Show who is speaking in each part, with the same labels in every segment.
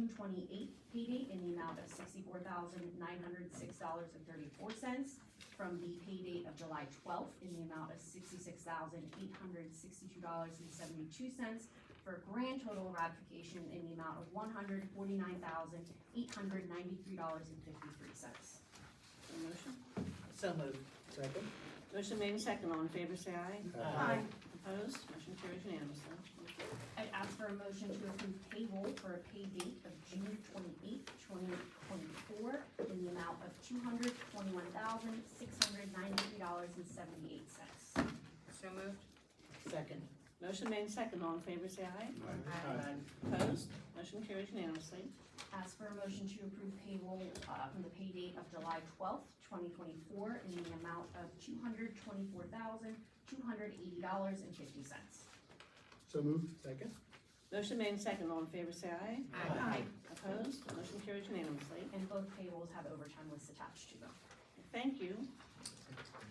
Speaker 1: June 28th pay date in the amount of $64,906.34 from the pay date of July 12th in the amount of $66,862.72 for a grand total ratification in the amount of $149,893.53.
Speaker 2: Motion?
Speaker 3: So moved. Second.
Speaker 2: Motion made and second. All in favor, say aye.
Speaker 3: Aye.
Speaker 2: Opposed? Motion carries unanimously.
Speaker 1: I'd ask for a motion to approve payroll for a pay date of June 28th, 2024 in the amount of $221,693.78.
Speaker 4: So moved.
Speaker 3: Second.
Speaker 2: Motion made and second. All in favor, say aye.
Speaker 3: Aye.
Speaker 2: Opposed? Motion carries unanimously.
Speaker 1: Ask for a motion to approve payroll from the pay date of July 12th, 2024 in the amount of $224,280.50.
Speaker 3: So moved. Second.
Speaker 2: Motion made and second. All in favor, say aye.
Speaker 4: Aye.
Speaker 2: Opposed? Motion carries unanimously.
Speaker 1: And both payrolls have overtime lists attached to them.
Speaker 2: Thank you.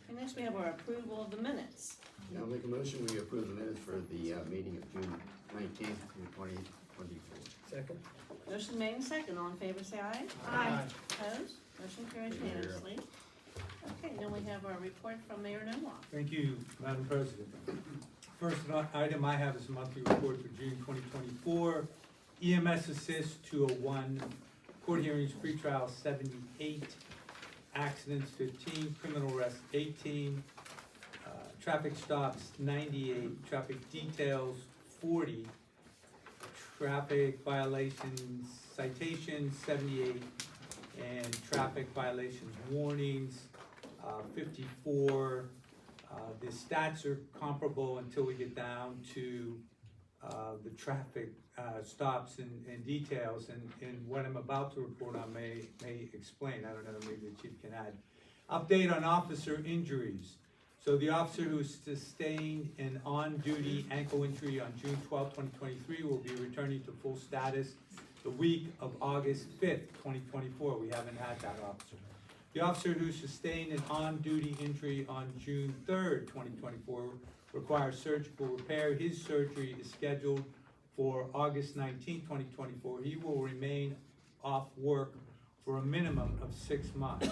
Speaker 2: And next we have our approval of the minutes.
Speaker 5: Now I'll make a motion, we approve the minutes for the meeting of June 19th, 2024.
Speaker 3: Second.
Speaker 2: Motion made and second. All in favor, say aye. Opposed? Motion carries unanimously. Okay, then we have our report from Mayor Noah.
Speaker 6: Thank you, Madam President. First item I have is a monthly report for June 2024. EMS Assist 201, court hearings pretrial 78, accidents 15, criminal arrests 18, traffic stops 98, traffic details 40, traffic violations citations 78, and traffic violations warnings 54. The stats are comparable until we get down to the traffic stops and details, and what I'm about to report on may explain. I don't know, maybe the chief can add. Update on officer injuries. So the officer who sustained an on-duty ankle injury on June 12, 2023 will be returning to full status the week of August 5th, 2024. We haven't had that officer. The officer who sustained an on-duty injury on June 3rd, 2024 requires surgical repair. His surgery is scheduled for August 19, 2024. He will remain off work for a minimum of 6 months.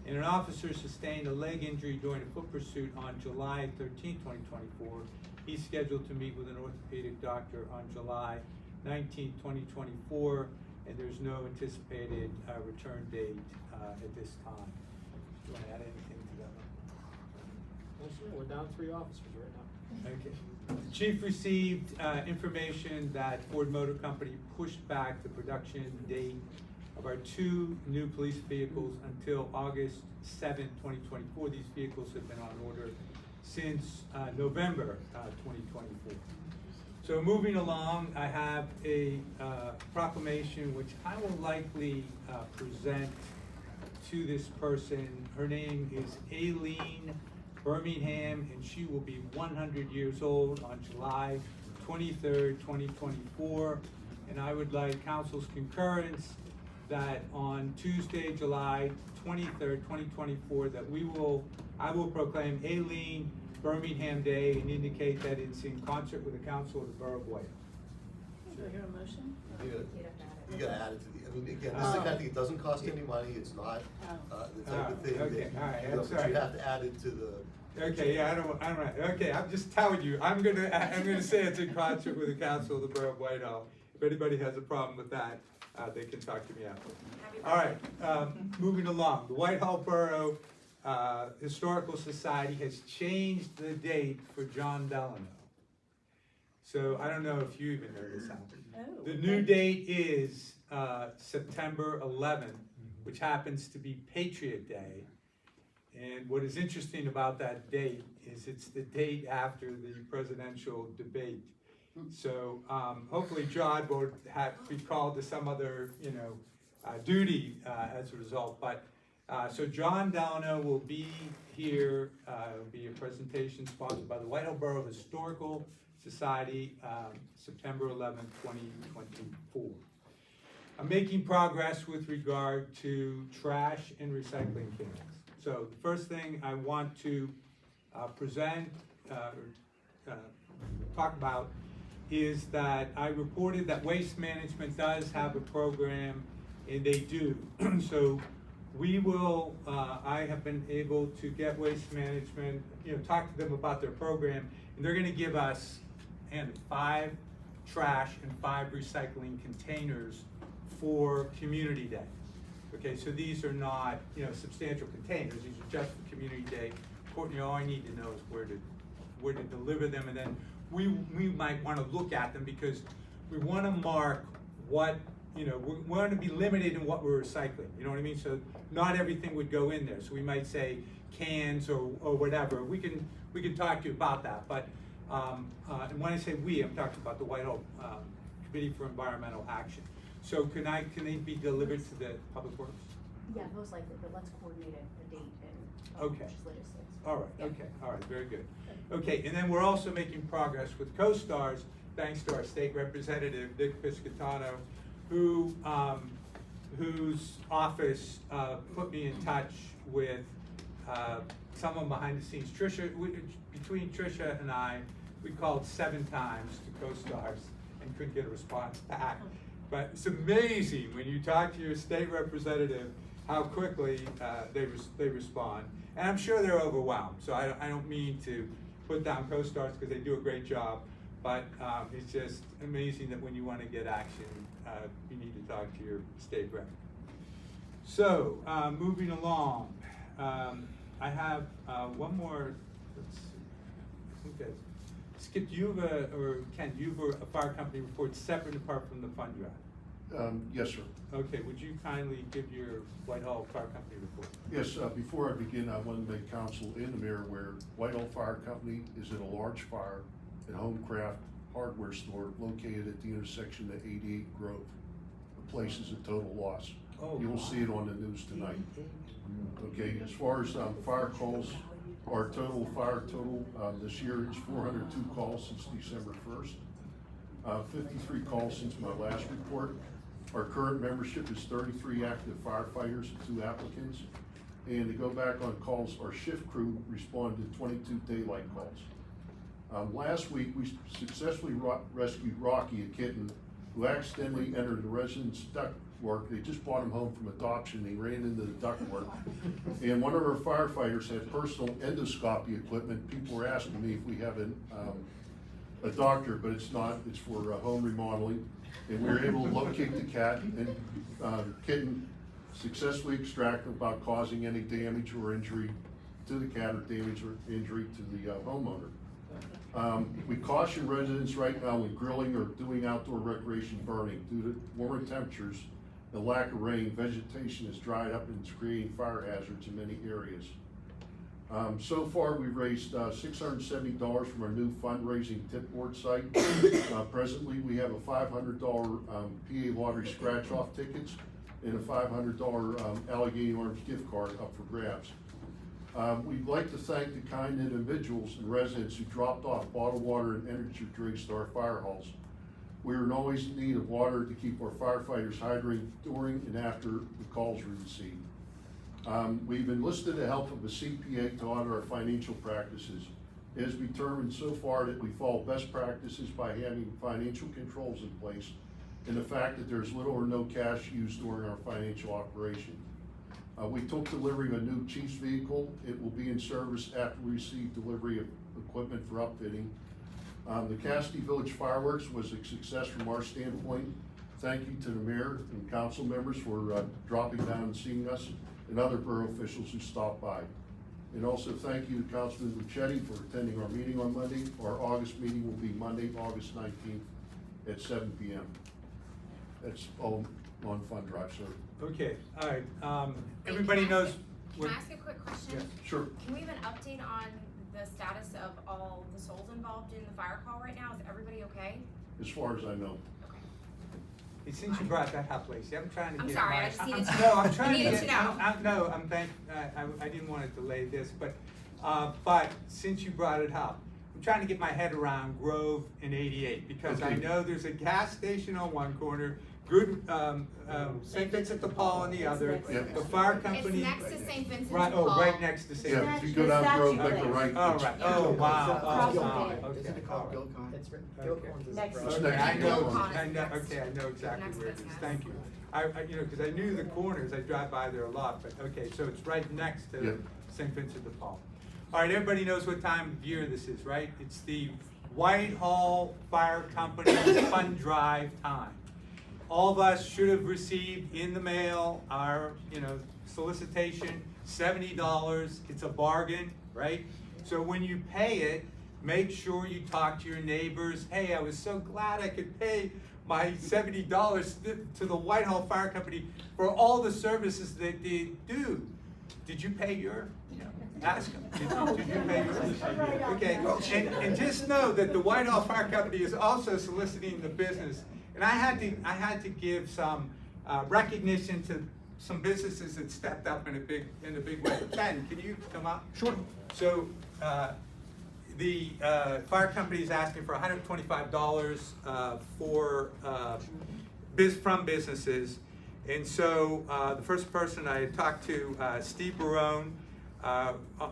Speaker 6: And an officer sustained a leg injury during a foot pursuit on July 13, 2024. He's scheduled to meet with an orthopedic doctor on July 19, 2024, and there's no anticipated return date at this time. Do you want to add anything to that one?
Speaker 3: Motion, we're down 3 officers right now.
Speaker 6: Okay. The chief received information that Ford Motor Company pushed back the production date of our 2 new police vehicles until August 7, 2024. These vehicles have been on order since November 2024. So moving along, I have a proclamation which I will likely present to this person. Her name is Aileen Birmingham, and she will be 100 years old on July 23rd, 2024. And I would like council's concurrence that on Tuesday, July 23rd, 2024, that I will proclaim Aileen Birmingham Day and indicate that it's in concert with the council of the Borough of Whitehall.
Speaker 2: Do I hear a motion?
Speaker 7: You gotta add it to the, I mean, again, this is the kind of thing, it doesn't cost any money, it's not, the type of thing that,
Speaker 6: Okay, all right, I'm
Speaker 7: but
Speaker 6: sorry.
Speaker 7: you have to add it to the.
Speaker 6: Okay, yeah, I don't, okay, I'm just telling you, I'm gonna say it's in concert with the council of the Borough of Whitehall. If anybody has a problem with that, they can talk to me after. All right, moving along, the Whitehall Borough Historical Society has changed the date for John Delano. So I don't know if you even know this, Al.
Speaker 2: Oh,
Speaker 6: The new date is September 11th, which happens to be Patriot Day. And what is interesting about that date is it's the date after the presidential debate. So hopefully John won't be called to some other, duty as a result. But so John Delano will be here. It'll be a presentation sponsored by the Whitehall Borough Historical Society, September 11th, 2024. I'm making progress with regard to trash and recycling cans. So the first thing I want to present, talk about is that I reported that Waste Management does have a program, and they do. So we will, I have been able to get Waste Management, talk to them about their program, and they're gonna give us, 5 trash and 5 recycling containers for Community Day. Okay, so these are not, substantial containers, these are just for Community Day. Courtney, all I need to know is where to deliver them, and then we might wanna look at them, because we wanna mark what, we wanna be limited in what we're recycling, you know what I mean? So not everything would go in there, so we might say cans or whatever. We can talk to you about that, but, and when I say we, I'm talking about the Whitehall, Committee for Environmental Action. So can they be delivered to the Public Works?
Speaker 1: Yeah, most likely, but let's coordinate a date and,
Speaker 6: Okay.
Speaker 1: just logistics.
Speaker 6: All right,
Speaker 1: Yeah.
Speaker 6: okay, all right, very good. Okay, and then we're also making progress with CoStars, thanks to our state representative, Dick Piscatano, who, whose office, put me in touch with, someone behind the scenes. Between Tricia and I, we called 7 times to CoStars and couldn't get a response back. But it's amazing when you talk to your state representative, how quickly, they respond. And I'm sure they're overwhelmed, so I don't mean to put down CoStars because they do a great job, but it's just amazing that when you want to get action, you need to talk to your state rep. So, moving along, I have one more, let's see, I think that's, Skip, do you have or Ken, do you have a fire company report separate and apart from the fund drive?
Speaker 8: Yes, sir.
Speaker 6: Okay, would you kindly give your Whitehall Fire Company report?
Speaker 8: Yes, before I begin, I want to make council and the mayor aware, Whitehall Fire Company is in a large fire at Homecraft Hardware Store located at the intersection of 88 Grove. The place is a total loss.
Speaker 6: Oh,
Speaker 8: You'll
Speaker 6: wow.
Speaker 8: see it on the news tonight. Okay, as far as fire calls, our fire total this year is 402 calls since December 1st. 53 calls since my last report. Our current membership is 33 active firefighters and 2 applicants. And to go back on calls, our shift crew responded to 22 daylight calls. Last week, we successfully rescued Rocky, a kitten, who accidentally entered the residence ductwork. They just brought him home from adoption. He ran into the ductwork. And one of our firefighters had personal endoscopy equipment. People were asking me if we have a doctor, but it's not. It's for home remodeling. And we were able to locate the cat, and kitten successfully extracted without causing any damage or injury to the cat, or damage or injury to the homeowner. We caution residents right now when grilling or doing outdoor recreation burning. Due to warmer temperatures, the lack of rain, vegetation has dried up and it's creating fire hazards in many areas. So far, we've raised $670 from our new fundraising tip board site. Presently, we have a $500 PA lottery scratch-off tickets and a $500 Allegheny Orange gift card up for grabs. We'd like to thank the kind individuals and residents who dropped off bottled water and energy drinks to our fire halls. We are always in need of water to keep our firefighters hydrated during and after the calls we receive. We've enlisted the help of a CPA to audit our financial practices. It has determined so far that we follow best practices by having financial controls in place, and the fact that there's little or no cash used during our financial operation. We took delivery of a new chief's vehicle. It will be in service after we receive delivery of equipment for upfitting. The Cassidy Village fireworks was a success from our standpoint. Thank you to the mayor and council members for dropping down and seeing us, and other borough officials who stopped by. And also thank you to Councilman Lucetti for attending our meeting on Monday. Our August meeting will be Monday, August 19th at 7 p.m. That's all on fund drive, sir.
Speaker 6: Okay, all right, everybody knows.
Speaker 4: Can I ask a quick question?
Speaker 6: Yeah.
Speaker 8: Sure.
Speaker 4: Can we have an update on the status of all the souls involved in the fire call right now? Is everybody okay?
Speaker 8: As far as I know.
Speaker 4: Okay.
Speaker 6: Hey, since you brought that up, Lacey, I'm trying to
Speaker 4: I'm
Speaker 6: get
Speaker 4: sorry,
Speaker 6: my-
Speaker 4: I just needed to-
Speaker 6: No, I'm trying
Speaker 4: I
Speaker 6: to
Speaker 4: needed
Speaker 6: get,
Speaker 4: to know.
Speaker 6: no, I didn't want to delay this, but since you brought it up, I'm trying to get my head around Grove and 88, because I
Speaker 8: Okay.
Speaker 6: know there's a gas station on one corner, good, St. Vincent de Paul on the other,
Speaker 8: Yep.
Speaker 6: the fire
Speaker 4: It's
Speaker 6: company.
Speaker 4: next to St. Vincent de
Speaker 6: Right,
Speaker 4: Paul.
Speaker 6: oh, right next to St.
Speaker 8: Yeah,
Speaker 6: Vincent.
Speaker 8: if you go down the road, make a
Speaker 6: Okay.
Speaker 8: right.
Speaker 6: Oh, right, oh, wow,
Speaker 3: Across
Speaker 6: oh,
Speaker 3: from
Speaker 6: wow,
Speaker 3: there.
Speaker 6: okay.
Speaker 5: Isn't it called Gilcon?
Speaker 3: It's written,
Speaker 6: Okay.
Speaker 3: Gilcorn's is
Speaker 2: Next.
Speaker 3: across.
Speaker 8: It's
Speaker 6: Okay, I
Speaker 8: next.
Speaker 6: know,
Speaker 4: Gilcon is
Speaker 6: I know,
Speaker 4: next.
Speaker 6: okay, I know exactly
Speaker 4: Next
Speaker 6: where it is,
Speaker 4: business.
Speaker 6: thank you. You know, cause I knew the corners, I drive by there a lot, but, okay, so it's right next
Speaker 8: Yep.
Speaker 6: to St. Vincent de Paul. All right, everybody knows what time of year this is, right? It's the Whitehall Fire Company Fund Drive time. All of us should have received in the mail our, solicitation, $70, it's a bargain, right? So when you pay it, make sure you talk to your neighbors, hey, I was so glad I could pay my $70 to the Whitehall Fire Company for all the services that they do. Did you pay your, ask them, did you pay yours? Okay, and just know that the Whitehall Fire Company is also soliciting the business. And I had to give some recognition to some businesses that stepped up in a big way. Ken, can you come up? Sure. So, the fire company is asking for $125 from businesses. And so the first person I talked to, Steve Barone,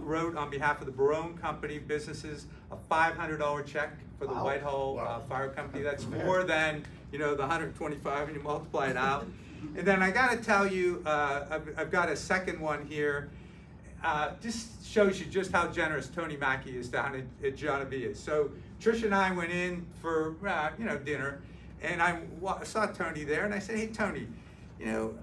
Speaker 6: wrote on behalf of the Borough Company businesses a $500 check for the Whitehall Fire Company. That's more than the 125 when you multiply it out. And then I got to tell you, I've got a second one here. Just shows you just how generous Tony Mackey is down at Genevia's. So Trish and I went in for dinner, and I saw Tony there, and I said, hey Tony,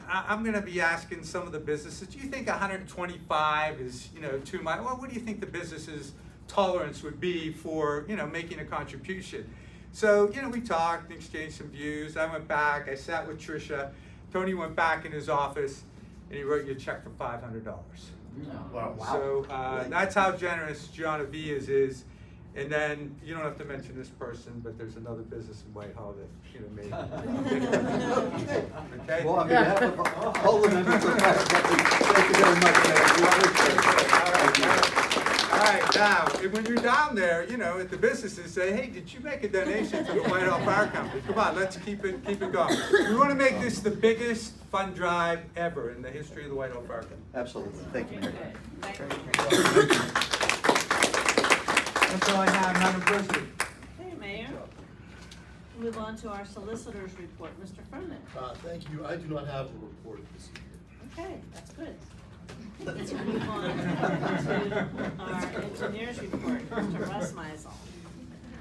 Speaker 6: I'm going to be asking some of the businesses, do you think 125 is too much? Well, what do you think the business's tolerance would be for making a contribution? So we talked, exchanged some views. I went back, I sat with Trisha. Tony went back in his office, and he wrote you a check for $500.
Speaker 8: Wow.
Speaker 6: So that's how generous Genevia's is. And then you don't have to mention this person, but there's another business in Whitehall that made. Okay.
Speaker 5: Well, on behalf of all the members of the fire company, thank you very much,
Speaker 6: All right, now when you're down there, at the businesses, say, hey, did you make a donation to the Whitehall Fire Company? Come on, let's keep it going. We want to make this the biggest fund drive ever in the history of the Whitehall Fire Company.
Speaker 5: Absolutely, thank you,
Speaker 2: Very
Speaker 5: Mayor.
Speaker 2: good. Thank you.
Speaker 6: That's all I have, Madam President.
Speaker 2: Okay, Mayor. Move on to our solicitor's report, Mr. Furman.
Speaker 7: Thank you. I do not have a report this evening.
Speaker 2: Okay, that's good. Let's move on to our engineer's report, Mr. Russ Meisel.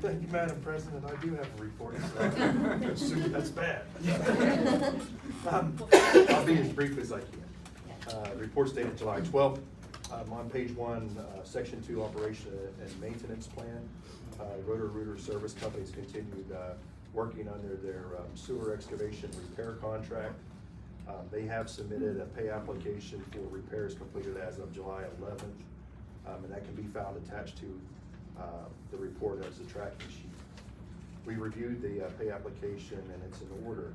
Speaker 9: Thank you, Madam President. I do have a report. That's bad. I'll be as brief as I can. Report's dated July 12th. On page 1, section 2, operation and maintenance plan. Roto-Rooter Service Company's continued working under their sewer excavation repair contract. They have submitted a pay application for repairs completed as of July 11th, and that can be found attached to the report as a tracking sheet. We reviewed the pay application and it's in order.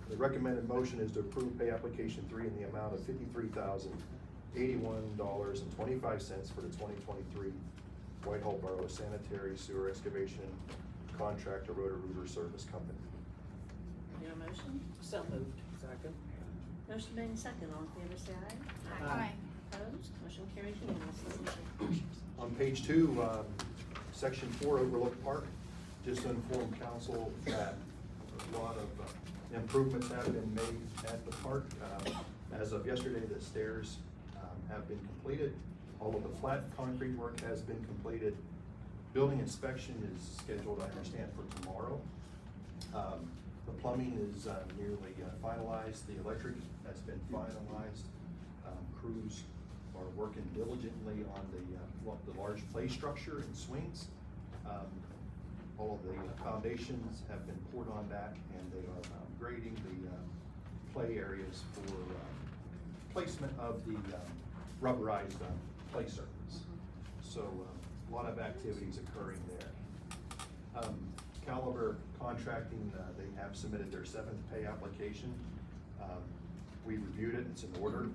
Speaker 9: The recommended motion is to approve pay application 3 in the amount of $53,081.25 for the 2023 Whitehall Borough Sanitary Sewer Excavation Contractor Roto-Rooter Service Company.
Speaker 2: Your motion?
Speaker 3: So moved. Second.
Speaker 2: Motion made and second. All in favor, say aye.
Speaker 4: Aye.
Speaker 2: Opposed? Motion carries unanimously.
Speaker 9: On page 2, section 4, Overlook Park, just to inform council that a lot of improvements have been made at the park. As of yesterday, the stairs have been completed. All of the flat concrete work has been completed. Building inspection is scheduled, I understand, for tomorrow. The plumbing is nearly finalized. The electric has been finalized. Crews are working diligently on the large play structure and swings. All of the foundations have been poured on that, and they are grading the play areas for placement of the rubberized play surface. So a lot of activities occurring there. Caliber Contracting, they have submitted their 7th pay application. We reviewed it, it's in order.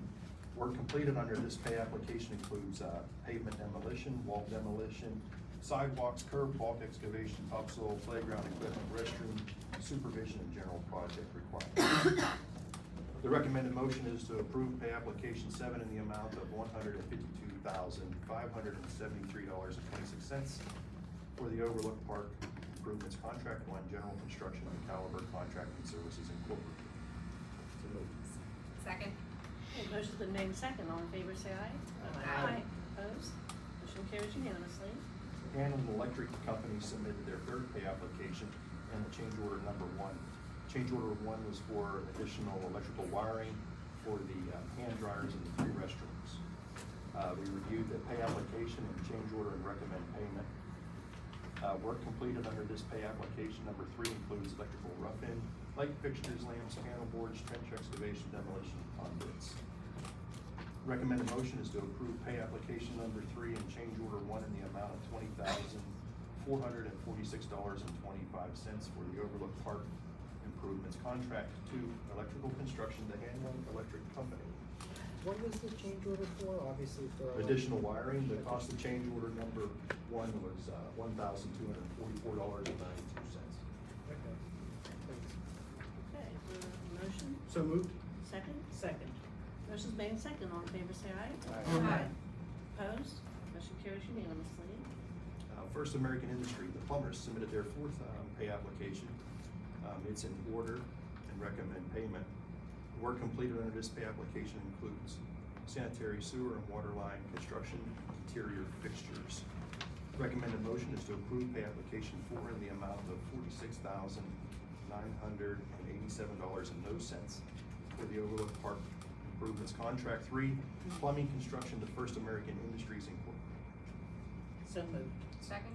Speaker 9: Work completed under this pay application includes pavement demolition, wall demolition, sidewalks, curb, bulk excavation, topsoil, playground equipment, restroom, supervision and general project requirements. The recommended motion is to approve pay application 7 in the amount of $152,573.26 for the Overlook Park Improvements Contract 1, General Construction and Caliber Contracting Services Incorporated.
Speaker 4: Second.
Speaker 2: Okay, motion's been made second, all in favor say aye.
Speaker 4: Aye.
Speaker 2: Opposed? Motion carries unanimously.
Speaker 9: Hannon Electric Company submitted their third pay application and the change order number 1. Change order 1 was for additional electrical wiring for the hand dryers in the 3 restrooms. We reviewed the pay application and change order and recommend payment. Work completed under this pay application number 3 includes electrical rough-in, light fixtures, lamps, panel boards, trench excavation, demolition, and conduits. Recommended motion is to approve pay application number 3 and change order 1 in the amount of $20,446.25 for the Overlook Park Improvements Contract 2, Electrical Construction to Hanlon Electric Company.
Speaker 3: What was the change order for? Obviously for.
Speaker 9: Additional wiring, the cost of change order number 1 was $1,244.92.
Speaker 3: Okay, thanks.
Speaker 2: Okay, is there a motion?
Speaker 3: So moved.
Speaker 2: Second?
Speaker 3: Second.
Speaker 2: Motion's made second, all in favor say aye.
Speaker 4: Aye.
Speaker 2: Opposed? Motion carries unanimously.
Speaker 9: First American Industry, the plumbers submitted their 4th pay application. It's in order and recommend payment. Work completed under this pay application includes sanitary sewer and water line construction, interior fixtures. Recommended motion is to approve pay application 4 in the amount of $46,987.00 for the Overlook Park Improvements Contract 3, plumbing construction to First American Industries Incorporated.
Speaker 3: So moved.
Speaker 4: Second.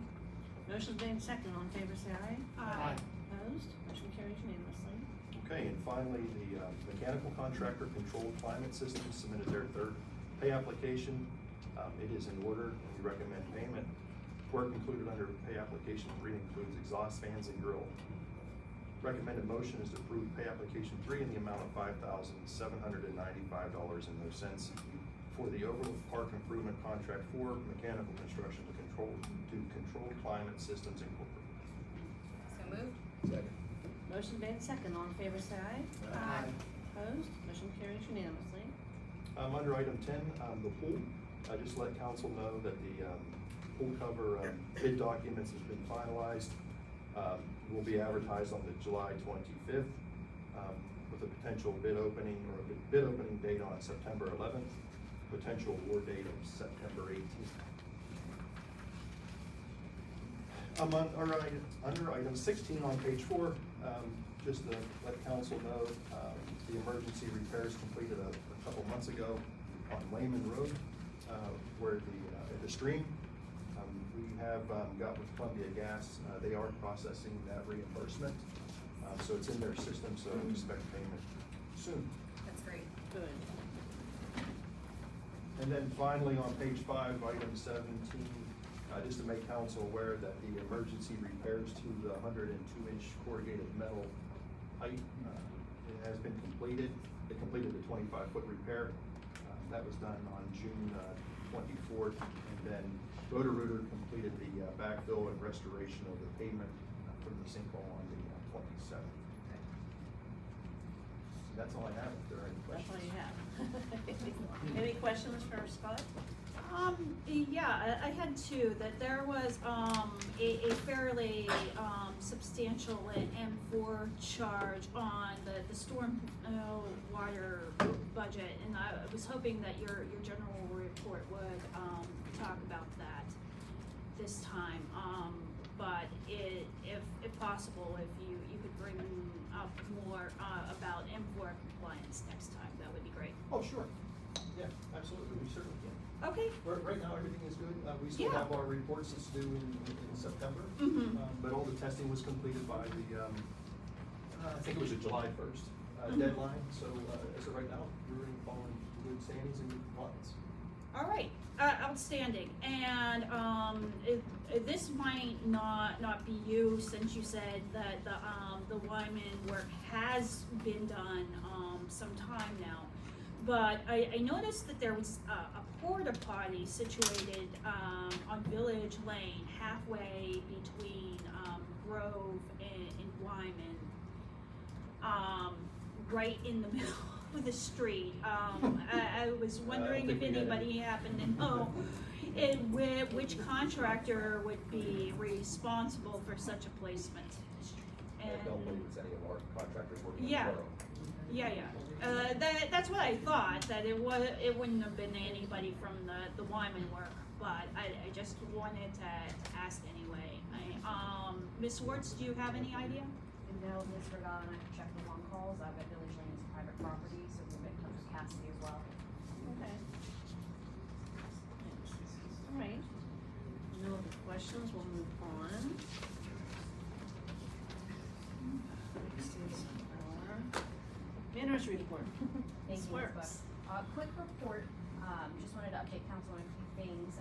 Speaker 2: Motion's made second, all in favor say aye.
Speaker 3: Aye.
Speaker 2: Opposed? Motion carries unanimously.
Speaker 9: Okay, and finally, the mechanical contractor Controlled Climate Systems submitted their 3rd pay application. It is in order, and we recommend payment. Work included under pay application 3 includes exhaust fans and grill. Recommended motion is to approve pay application 3 in the amount of $5,795.00 for the Overlook Park Improvement Contract 4, mechanical construction to Controlled Climate Systems Incorporated.
Speaker 4: So moved.
Speaker 3: Second.
Speaker 2: Motion made second, all in favor say aye.
Speaker 4: Aye.
Speaker 2: Opposed? Motion carries unanimously.
Speaker 9: Under item 10, the pool, I just let council know that the pool cover bid documents has been finalized. Will be advertised on the July 25th with a potential bid opening date on September 11th, potential award date of September 18th. Under item 16 on page 4, just to let council know, the emergency repairs completed a couple months ago on Lehman Road, where at the stream. We have got with Columbia Gas, they are processing that reimbursement. So it's in their system, so expect payment soon.
Speaker 4: That's great.
Speaker 2: Good.
Speaker 9: And then finally, on page 5, item 17, just to make council aware that the emergency repairs to the 102-inch corrugated metal pipe, it has been completed. They completed the 25-foot repair. That was done on June 24th. And then Roto-Rooter completed the backfill and restoration of the pavement from the sinkhole on the 27th. That's all I have. If there are any
Speaker 2: That's
Speaker 9: questions.
Speaker 2: all you have. Any questions for Scott?
Speaker 10: Yeah, I had 2, that there was, a fairly, substantial M4 charge on the storm, water budget, and I was hoping that your general report would, talk about that this time. But if possible, if you could bring up more, about M4 compliance next time, that would be great.
Speaker 9: Oh, sure. Yeah, absolutely. We certainly can.
Speaker 10: Okay.
Speaker 9: Right now, everything is good. We still
Speaker 10: Yeah.
Speaker 9: have our reports that's due in September.
Speaker 10: Mhm.
Speaker 9: But all the testing was completed by the, I think it was a July 1st
Speaker 10: Mhm.
Speaker 9: deadline. So as of right now, we're in following good standings and good compliance.
Speaker 10: All right, outstanding. And this might not be you, since you said that the Wyman work has been done some time now. But I noticed that there was a porta potty situated on Village Lane, halfway between Grove and Wyman. right in the middle of the street. I was wondering if anybody happened to know which contractor would be responsible for such a placement.
Speaker 11: I don't believe it's any of our contractors working in the
Speaker 10: Yeah.
Speaker 11: borough.
Speaker 10: That's what I thought, that it wouldn't have been anybody from the Wyman work, but I just wanted to ask anyway. Ms. Swartz, do you have any idea?
Speaker 1: No, in this regard, and I can check the long calls, but Village Lane is private property, so we'll get in touch with Cassidy as well.
Speaker 2: Okay. All right. No other questions, we'll move on. Next is our manager's report.
Speaker 1: Thank you, Ms.
Speaker 2: Swartz.
Speaker 1: Buck. Quick report, just wanted to update council on a few things.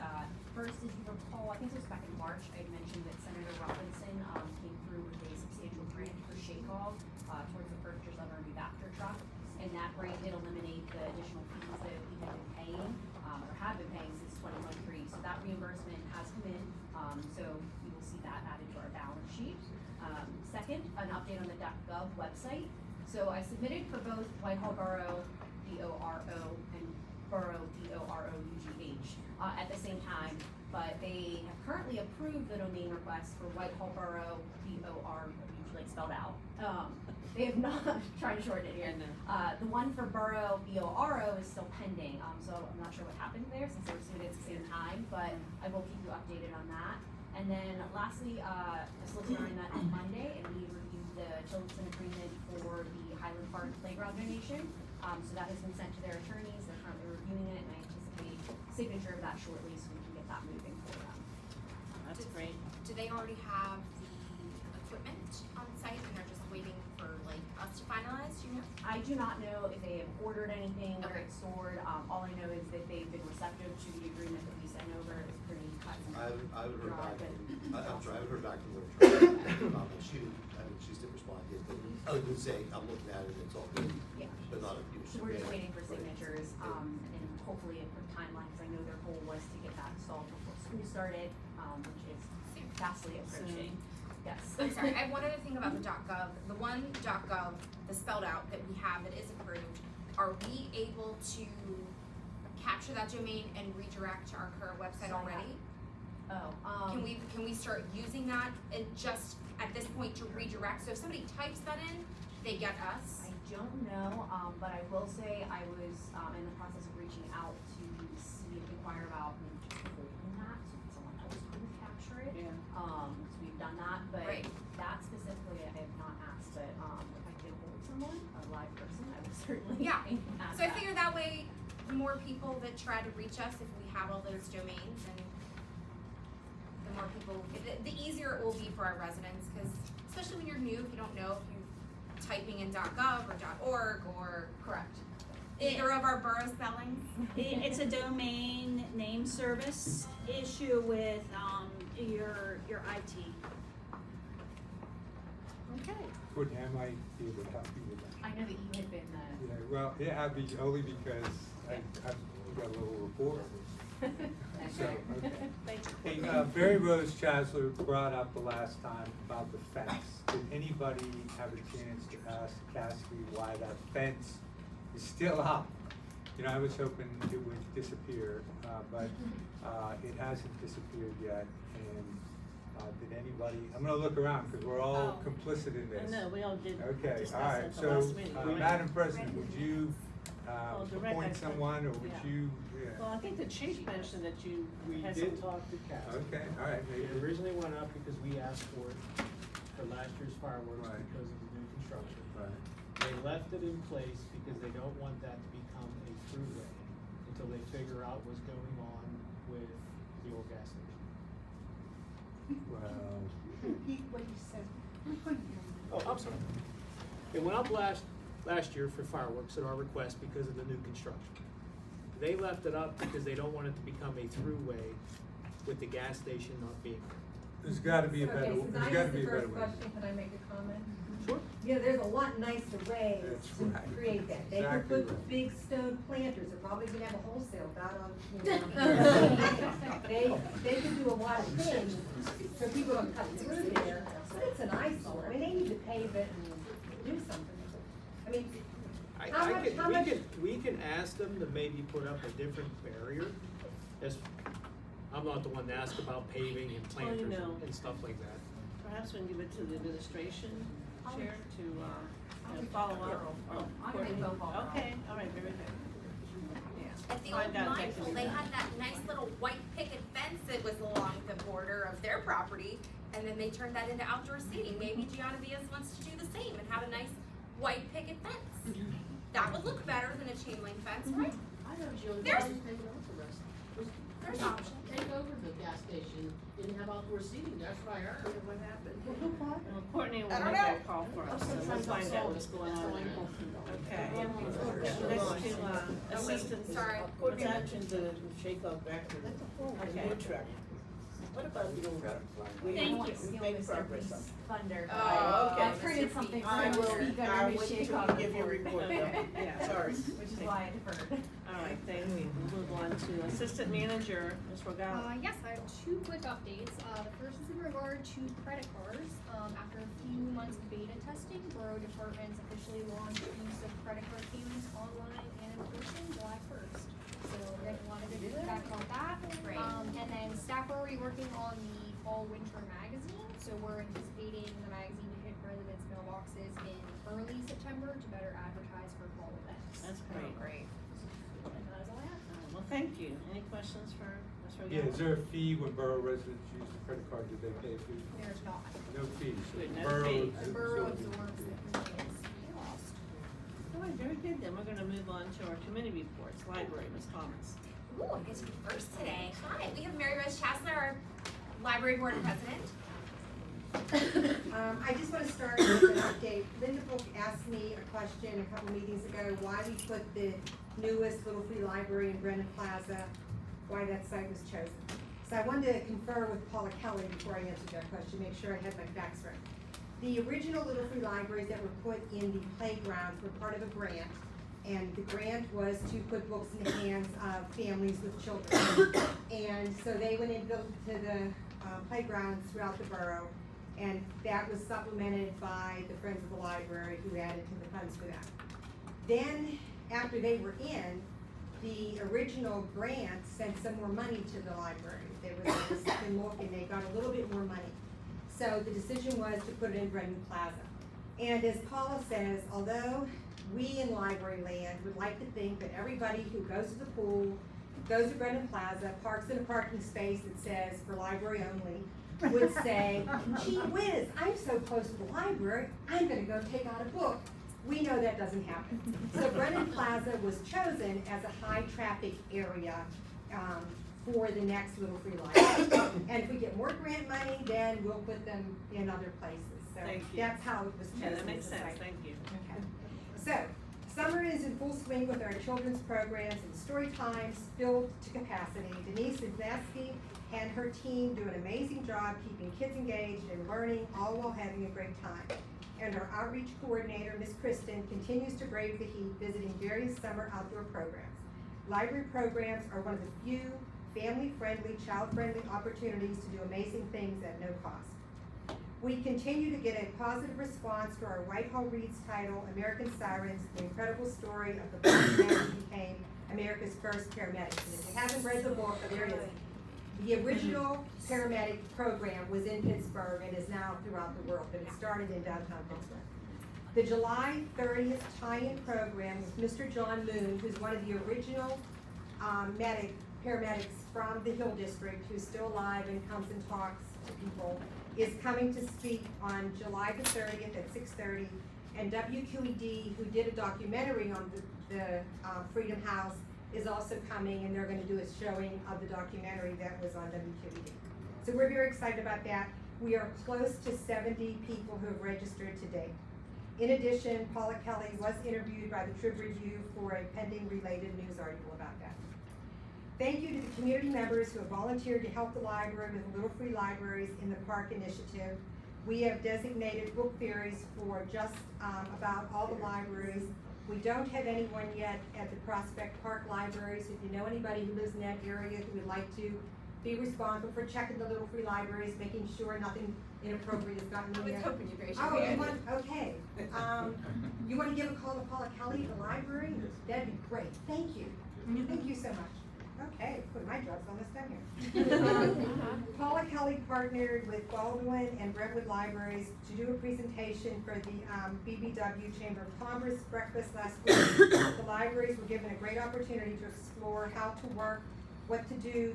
Speaker 1: First, as you recall, I think this was back in March, I had mentioned that Senator Robinson, came through with a substantial grant for Shakeoff, towards the purchase of our new Vector truck. And that grant did eliminate the additional fees that we had been paying, or have been paying since 2023. So that reimbursement has come in, so you will see that added to our balance sheet. Second, an update on the .gov website. So I submitted for both Whitehall Borough, B-O-R-O, and Borough, B-O-R-O-U-G-H, at the same time, but they have currently approved the domain request for Whitehall Borough, B-O-R, usually spelled out. They have not, trying to shorten it here. The one for Borough, B-O-R-O, is still pending, so I'm not sure what happened there since they were submitted at the same time, but I will keep you updated on that. And then lastly, the solicitor and I met on Monday, and we reviewed the Tillotson agreement for the Highland Park playground donation. So that has been sent to their attorneys, they're currently reviewing it, and I anticipate signature of that shortly so we can get that moving for them.
Speaker 2: That's great.
Speaker 4: Do they already have the equipment on site and they're just waiting for like us to finalize, do you know?
Speaker 1: I do not know if they have ordered anything, where
Speaker 4: Okay.
Speaker 1: it's stored, all I know is that they've been receptive to the agreement that we sent over, it's pretty cut and
Speaker 7: I haven't heard
Speaker 1: dry,
Speaker 7: back
Speaker 1: but.
Speaker 7: from, I'm sorry, I haven't heard back from the attorney. She didn't, she didn't respond yet, but other than saying, I'm looking at it, and it's all good,
Speaker 1: Yeah.
Speaker 7: but not a huge.
Speaker 1: So we're just waiting for
Speaker 7: Right.
Speaker 1: signatures, and hopefully a quick timeline, because I know their goal was to get that installed before school started, which is fastly approaching. Yes.
Speaker 4: I'm sorry, I have one other thing about the .gov. The one .gov, the spelled out that we have that is approved, are we able to capture that domain and redirect to our current website already?
Speaker 1: Oh,
Speaker 4: Can we start using that and just at this point to redirect? So if somebody types that in, they get us?
Speaker 1: I don't know, but I will say I was, in the process of reaching out to see, inquire about maybe just holding that, so that someone else could capture it.
Speaker 2: Yeah.
Speaker 1: So we've done that, but
Speaker 4: Right.
Speaker 1: that specifically I have not asked, but, if I can hold someone, a live person, I would certainly
Speaker 4: Yeah.
Speaker 1: ask
Speaker 4: So I
Speaker 1: that.
Speaker 4: figure that way, the more people that try to reach us, if we have all those domains, and the more people, the easier it will be for our residents, because especially when you're new, if you don't know if you're typing in .gov or .org or
Speaker 1: Correct.
Speaker 4: either of our borough spellings.
Speaker 10: It's a domain name service issue with, your IT.
Speaker 2: Okay.
Speaker 6: Courtney, I might be able to help you with that.
Speaker 1: I know that you had been
Speaker 6: Yeah, well, yeah, I'd be only because I've got a little report. So, okay.
Speaker 2: Thank you.
Speaker 6: Hey, Barry Rose Chasler brought up the last time about the fence. Did anybody have a chance to ask Cassidy why that fence is still up? You know, I was hoping it would disappear, but it hasn't disappeared yet. And did anybody, I'm gonna look around because we're all
Speaker 2: Oh.
Speaker 6: complicit in
Speaker 2: I
Speaker 6: this.
Speaker 2: know, we all did
Speaker 6: Okay,
Speaker 2: discuss
Speaker 6: all
Speaker 2: it
Speaker 6: right,
Speaker 2: at the
Speaker 6: so,
Speaker 2: last meeting, right?
Speaker 6: Madam President, would you,
Speaker 2: direct
Speaker 6: appoint
Speaker 2: that-
Speaker 6: someone, or would
Speaker 2: yeah.
Speaker 6: you,
Speaker 2: Well, I think the chief mentioned that you
Speaker 3: We
Speaker 2: had
Speaker 3: did
Speaker 2: some.
Speaker 3: talk to Cass.
Speaker 6: Okay, all right, maybe.
Speaker 3: It originally went up because we asked for it for last year's fireworks
Speaker 6: Right.
Speaker 3: because of the new construction.
Speaker 6: Right.
Speaker 3: They left it in place because they don't want that to become a throughway until they figure out what's going on with the old gas station.
Speaker 6: Well,
Speaker 3: Oh, I'm sorry. It went up last year for fireworks at our request because of the new construction. They left it up because they don't want it to become a throughway with the gas station not being there.
Speaker 6: there's gotta be a better,
Speaker 12: Okay, since
Speaker 6: there's
Speaker 12: I
Speaker 6: gotta
Speaker 12: asked
Speaker 6: be
Speaker 12: the
Speaker 6: a better
Speaker 12: first
Speaker 6: way.
Speaker 12: question, can I make a comment?
Speaker 3: Sure.
Speaker 12: You know, there's a lot nicer ways
Speaker 6: That's
Speaker 12: to
Speaker 6: right.
Speaker 12: create that. They could
Speaker 6: Exactly
Speaker 12: put
Speaker 6: right.
Speaker 12: big stone planters, they're probably gonna have a wholesale, God on, you know. They could do a lot of things for people to cut through there, but it's an eyesore. I mean, they need to pave it and do something. I mean,
Speaker 3: I
Speaker 12: How much-
Speaker 3: can,
Speaker 12: how
Speaker 3: we
Speaker 12: much-
Speaker 3: can, we can ask them to maybe put up a different barrier. As, I'm not the one to ask about paving and planters and-
Speaker 2: know.
Speaker 3: and stuff like that.
Speaker 2: Perhaps we can give it to the administration chair to, follow up.
Speaker 1: I'm gonna make a phone call.
Speaker 2: Okay, all right, very good.
Speaker 4: At the
Speaker 2: Find
Speaker 4: old
Speaker 2: out if
Speaker 4: mine
Speaker 2: they can
Speaker 4: pool,
Speaker 2: do
Speaker 4: they
Speaker 2: that.
Speaker 4: had that nice little white picket fence that was along the border of their property, and then they turned that into outdoor seating. Maybe Gianna Vias wants to do the same and have a nice white picket fence. That would look better than a chain link fence, right?
Speaker 13: I know Jill,
Speaker 4: There's-
Speaker 13: why take over the rest?
Speaker 4: There's options.
Speaker 13: Take over the gas station, didn't have outdoor seating, that's what I heard. What happened?
Speaker 2: Well, Courtney will
Speaker 4: I
Speaker 2: make
Speaker 4: don't
Speaker 2: that
Speaker 4: know.
Speaker 2: call for us, so we'll find out what's going on there. Okay. Next to, assistant.
Speaker 4: Sorry.
Speaker 2: What's that?
Speaker 13: the shake-off back to the
Speaker 2: Okay.
Speaker 13: food truck. What about the old?
Speaker 10: Thank you.
Speaker 1: Steal
Speaker 13: Make
Speaker 1: Mr.
Speaker 13: progress
Speaker 1: B's
Speaker 13: on
Speaker 1: thunder.
Speaker 4: Oh,
Speaker 1: I
Speaker 4: okay.
Speaker 1: printed something for
Speaker 13: I
Speaker 1: Mr.
Speaker 13: will,
Speaker 1: Speak
Speaker 13: I
Speaker 1: under
Speaker 13: will
Speaker 1: his
Speaker 13: wait
Speaker 1: shake
Speaker 13: till
Speaker 1: off
Speaker 13: you give your report though.
Speaker 2: Yeah.
Speaker 13: Sorry.
Speaker 1: Which is why I deferred.
Speaker 2: All right, thank you. We'll move on to assistant manager, Ms. Rogal.
Speaker 14: Yes, I have two quick updates. The first is in regard to credit cards. After a few months of beta testing, Borough departments officially launched use of credit card payments online and in person July 1st. So we're getting a lot of good feedback about that.
Speaker 4: Great.
Speaker 14: And then staff are already working on the fall winter magazine. So we're anticipating the magazine to hit residents' mailboxes in early September to better advertise for fall events.
Speaker 2: That's great.
Speaker 4: Great.
Speaker 14: And that is all I have.
Speaker 2: Well, thank you. Any questions for Ms. Rogal?
Speaker 6: Yeah, is there a fee when borough residents use the credit card? Do they pay a fee?
Speaker 14: There's not.
Speaker 6: No fees. So
Speaker 2: Good, no
Speaker 6: borough
Speaker 2: fee.
Speaker 14: The borough
Speaker 6: absorbs-
Speaker 14: absorbs the conveyance cost.
Speaker 2: All right, very good. Then we're gonna move on to our committee reports. Library, Ms. Thomas.
Speaker 4: Ooh, I get to be first today. Hi, we have Mary Rose Chancellor, our library board president.
Speaker 12: I just wanna start with an update. Linda Book asked me a question a couple meetings ago, why we put the newest Little Free Library in Brennan Plaza, why that site was chosen. So I wanted to confer with Paula Kelly before I answered that question, make sure I had my facts right. The original Little Free Libraries that were put in the playgrounds were part of a grant, and the grant was to put books in the hands of families with children. And so they went into the playgrounds throughout the borough, and that was supplemented by the Friends of the Library who added to the funds for that. Then, after they were in, the original grant sent some more money to the library. They were a second look and they got a little bit more money. So the decision was to put it in Brennan Plaza. And as Paula says, although we in library land would like to think that everybody who goes to the pool, goes to Brennan Plaza, parks in a parking space that says for library only, would say, gee whiz, I'm so close to the library, I'm gonna go take out a book. We know that doesn't happen. So Brennan Plaza was chosen as a high traffic area, for the next Little Free Library. And if we get more grant money, then we'll put them in other places. So
Speaker 2: Thank you.
Speaker 12: that's how it was chosen.
Speaker 2: Yeah, that makes
Speaker 12: as a
Speaker 2: sense.
Speaker 12: site.
Speaker 2: Thank you.
Speaker 12: Okay. So, summer is in full swing with our children's programs and story times filled to capacity. Denise Iznaski and her team do an amazing job keeping kids engaged and learning, all while having a great time. And our outreach coordinator, Ms. Kristen, continues to brave the heat, visiting various summer outdoor programs. Library programs are one of the few family-friendly, child-friendly opportunities to do amazing things at no cost. We continue to get a positive response to our Whitehall Reads title, American Sirens, the incredible story of the black man who became America's first paramedic. And if you haven't read the book, there it is. The original paramedic program was in Pittsburgh and is now throughout the world, but it started in downtown Pittsburgh. The July 30th tie-in program with Mr. John Moon, who's one of the original paramedics from the Hill District, who's still alive and comes and talks to people, is coming to speak on July the 30th at 6:30. And WQED, who did a documentary on the Freedom House, is also coming, and they're gonna do a showing of the documentary that was on WQED. So we're very excited about that. We are close to 70 people who have registered to date. In addition, Paula Kelly was interviewed by the Trib Review for a pending related news article about that. Thank you to the community members who have volunteered to help the library with Little Free Libraries in the Park Initiative. We have designated book fairies for just about all the libraries. We don't have anyone yet at the Prospect Park Libraries. If you know anybody who lives in that area who would like to, be responsible for checking the little free libraries, making sure nothing inappropriate has gotten in
Speaker 4: I
Speaker 12: there.
Speaker 4: was hoping you'd raise
Speaker 12: Oh,
Speaker 4: your
Speaker 12: you
Speaker 4: hand.
Speaker 12: want, okay. You wanna give a call to Paula Kelly at the library? That'd be great, thank you. Thank you so much. Okay, put my drugs on this down here. Paula Kelly partnered with Baldwin and Brentwood Libraries to do a presentation for the BBW Chamber of Commerce breakfast last week. The libraries were given a great opportunity to explore how to work, what to do,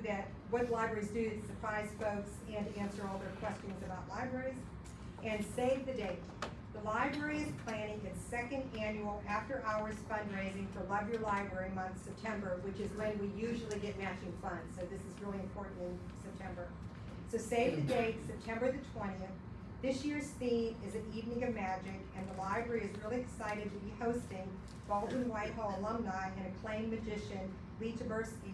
Speaker 12: what libraries do to surprise folks and to answer all their questions about libraries. And save the date. The library is planning its second annual after-hours fundraising for Love Your Library Month, September, which is when we usually get matching funds, so this is really important in September. So save the date, September the 20th. This year's theme is an evening of magic, and the library is really excited to be hosting Baldwin Whitehall alumni and acclaimed magician Lee Taberski,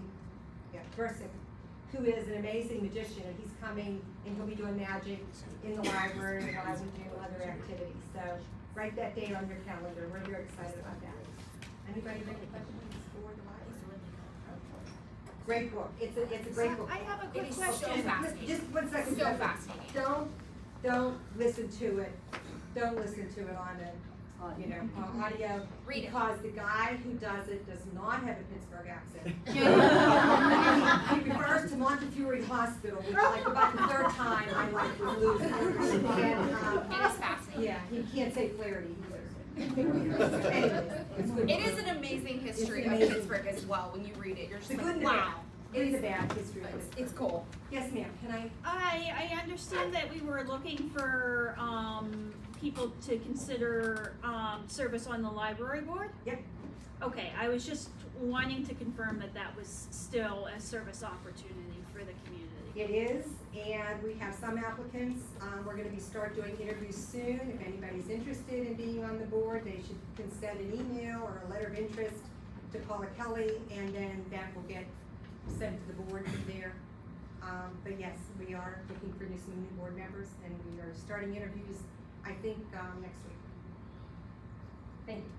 Speaker 12: who is an amazing magician, and he's coming and he'll be doing magic in the library while we do other activities. So write that date on your calendar. We're very excited about that. Anybody have any questions for the library? Great book. It's a great book.
Speaker 10: I have a
Speaker 4: It
Speaker 10: quick
Speaker 4: is so
Speaker 10: question.
Speaker 4: fascinating.
Speaker 12: Just 1 second.
Speaker 4: So
Speaker 12: Jessica.
Speaker 4: fascinating.
Speaker 12: Don't listen to it. Don't listen to it on audio.
Speaker 4: Read it.
Speaker 12: Because the guy who does it does not have a Pittsburgh accent. He refers to Montefiore Hospital, which like about the third time I like was losing. And,
Speaker 4: It is fascinating.
Speaker 12: yeah, he can't say Flaherty either. Anyways, it's good.
Speaker 4: It is an amazing history
Speaker 12: It's
Speaker 4: of
Speaker 12: amazing.
Speaker 4: Pittsburgh as well. When you read it, you're just
Speaker 12: The good
Speaker 4: like,
Speaker 12: and the
Speaker 4: wow.
Speaker 12: bad. It is a bad history of
Speaker 4: It's
Speaker 12: Pittsburgh.
Speaker 4: cool.
Speaker 12: Yes, ma'am, can I?
Speaker 10: I understand that we were looking for, people to consider, service on the library board?
Speaker 12: Yep.
Speaker 10: Okay, I was just wanting to confirm that that was still a service opportunity for the community.
Speaker 12: It is, and we have some applicants. We're gonna start doing interviews soon. If anybody's interested in being on the board, they can send an email or a letter of interest to Paula Kelly, and then that will get sent to the board from there. But yes, we are looking for some new board members, and we are starting interviews, I think, next week. Thank you.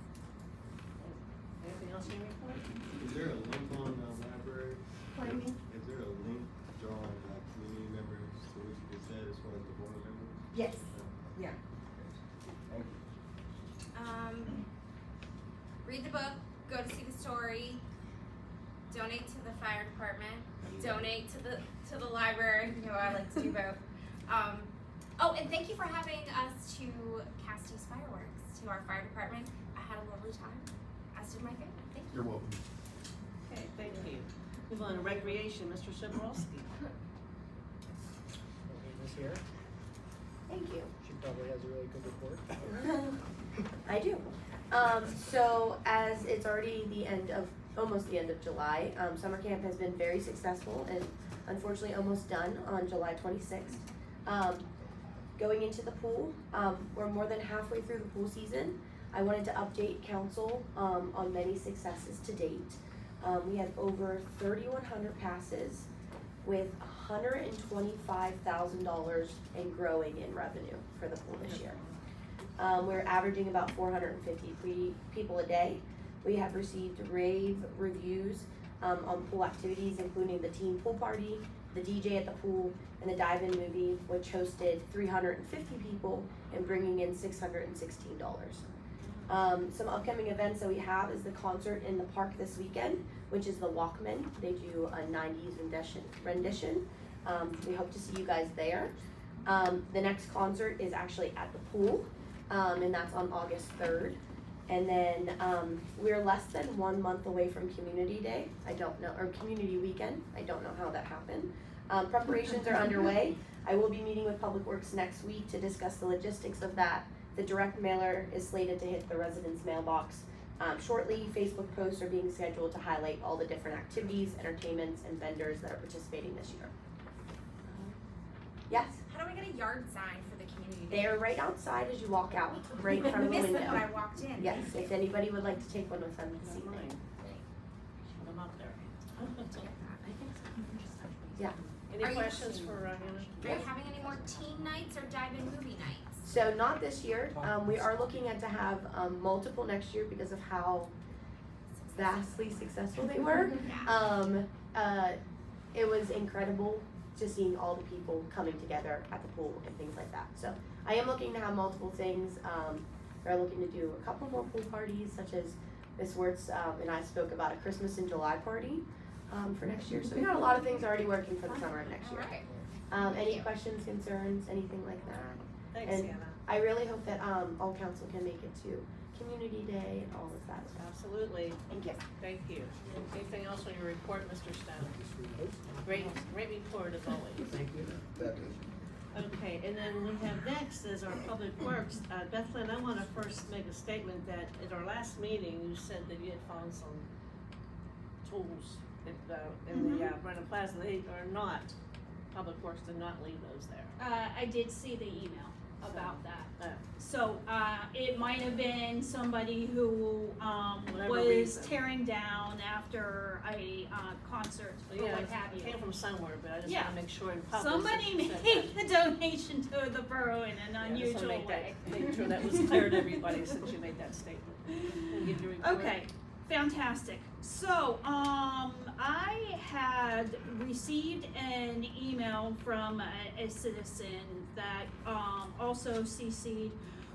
Speaker 2: Anything else in your report?
Speaker 15: Is there a link on the library?
Speaker 12: Pardon me?
Speaker 15: Is there a link drawing community members to what you just said as far as the board members?
Speaker 12: Yes, yeah.
Speaker 15: Thank you.
Speaker 4: Read the book, go to see the story, donate to the fire department, donate to the library. You know, I like to do both. Oh, and thank you for having us to Casty's Fireworks, to our fire department. I had a lovely time, as did my family. Thank you.
Speaker 8: You're welcome.
Speaker 2: Okay, thank you. Move on to recreation, Mr. Shiborowski.
Speaker 3: This here,
Speaker 16: Thank you.
Speaker 3: she probably has a really good report.
Speaker 16: I do. So as it's already almost the end of July, summer camp has been very successful and unfortunately almost done on July 26th. Going into the pool, we're more than halfway through the pool season. I wanted to update council on many successes to date. We had over 3,100 passes with $125,000 and growing in revenue for the pool this year. We're averaging about 450 people a day. We have received rave reviews on pool activities, including the team pool party, the DJ at the pool, and the dive-in movie, which hosted 350 people and bringing in $616. Some upcoming events that we have is the concert in the park this weekend, which is the Walkmen. They do a 90s rendition. We hope to see you guys there. The next concert is actually at the pool, and that's on August 3rd. And then we're less than 1 month away from Community Day. I don't know, or Community Weekend. I don't know how that happened. Preparations are underway. I will be meeting with Public Works next week to discuss the logistics of that. The direct mailer is slated to hit the residents' mailbox shortly. Facebook posts are being scheduled to highlight all the different activities, entertainments, and vendors that are participating this year. Yes?
Speaker 4: How do I get a yard sign for the community?
Speaker 16: They are right outside as you walk out, right in front of the
Speaker 4: Missed
Speaker 16: window.
Speaker 4: them when I walked in.
Speaker 16: Yes, if anybody would like to take one with them this
Speaker 2: Don't
Speaker 16: evening.
Speaker 2: mind. Put them up there.
Speaker 16: Yeah.
Speaker 2: Any
Speaker 4: Are you-
Speaker 2: questions for Hannah?
Speaker 4: Are you having any more teen nights or dive-in movie nights?
Speaker 16: So not this year. We are looking at to have multiple next year because of how vastly successful they were. it was incredible just seeing all the people coming together at the pool and things like that. So I am looking to have multiple things. We're looking to do a couple more pool parties, such as Miss Wertz and I spoke about a Christmas in July party for next year. So we got a lot of things already working for the summer of next year. Any questions, concerns, anything like that?
Speaker 2: Thanks,
Speaker 16: And
Speaker 2: Hannah.
Speaker 16: I really hope that all council can make it to Community Day and all of that stuff.
Speaker 2: Absolutely.
Speaker 16: Thank you.
Speaker 2: Thank you. Anything else on your report, Mr. Stone? Great report as always.
Speaker 3: Thank you.
Speaker 2: Okay, and then we have next is our Public Works. Beth Lynn, I wanna first make a statement that at our last meeting, you said that you had found some tools in the Brennan Plaza. They are not, Public Works did not leave those there.
Speaker 10: I did see the email about that.
Speaker 2: Oh.
Speaker 10: So, it might have been somebody who,
Speaker 2: Whatever
Speaker 10: was
Speaker 2: reason.
Speaker 10: tearing down after a, concert or
Speaker 2: Yeah,
Speaker 10: what have
Speaker 2: it
Speaker 10: you.
Speaker 2: came from somewhere, but I just
Speaker 10: Yeah.
Speaker 2: wanna make sure in public.
Speaker 10: Somebody made a donation to the borough in an unusual way.
Speaker 2: Make sure that was clear to everybody since you made that statement. And give your report.
Speaker 10: Okay, fantastic. So, I had received an email from a citizen that, also CC'd,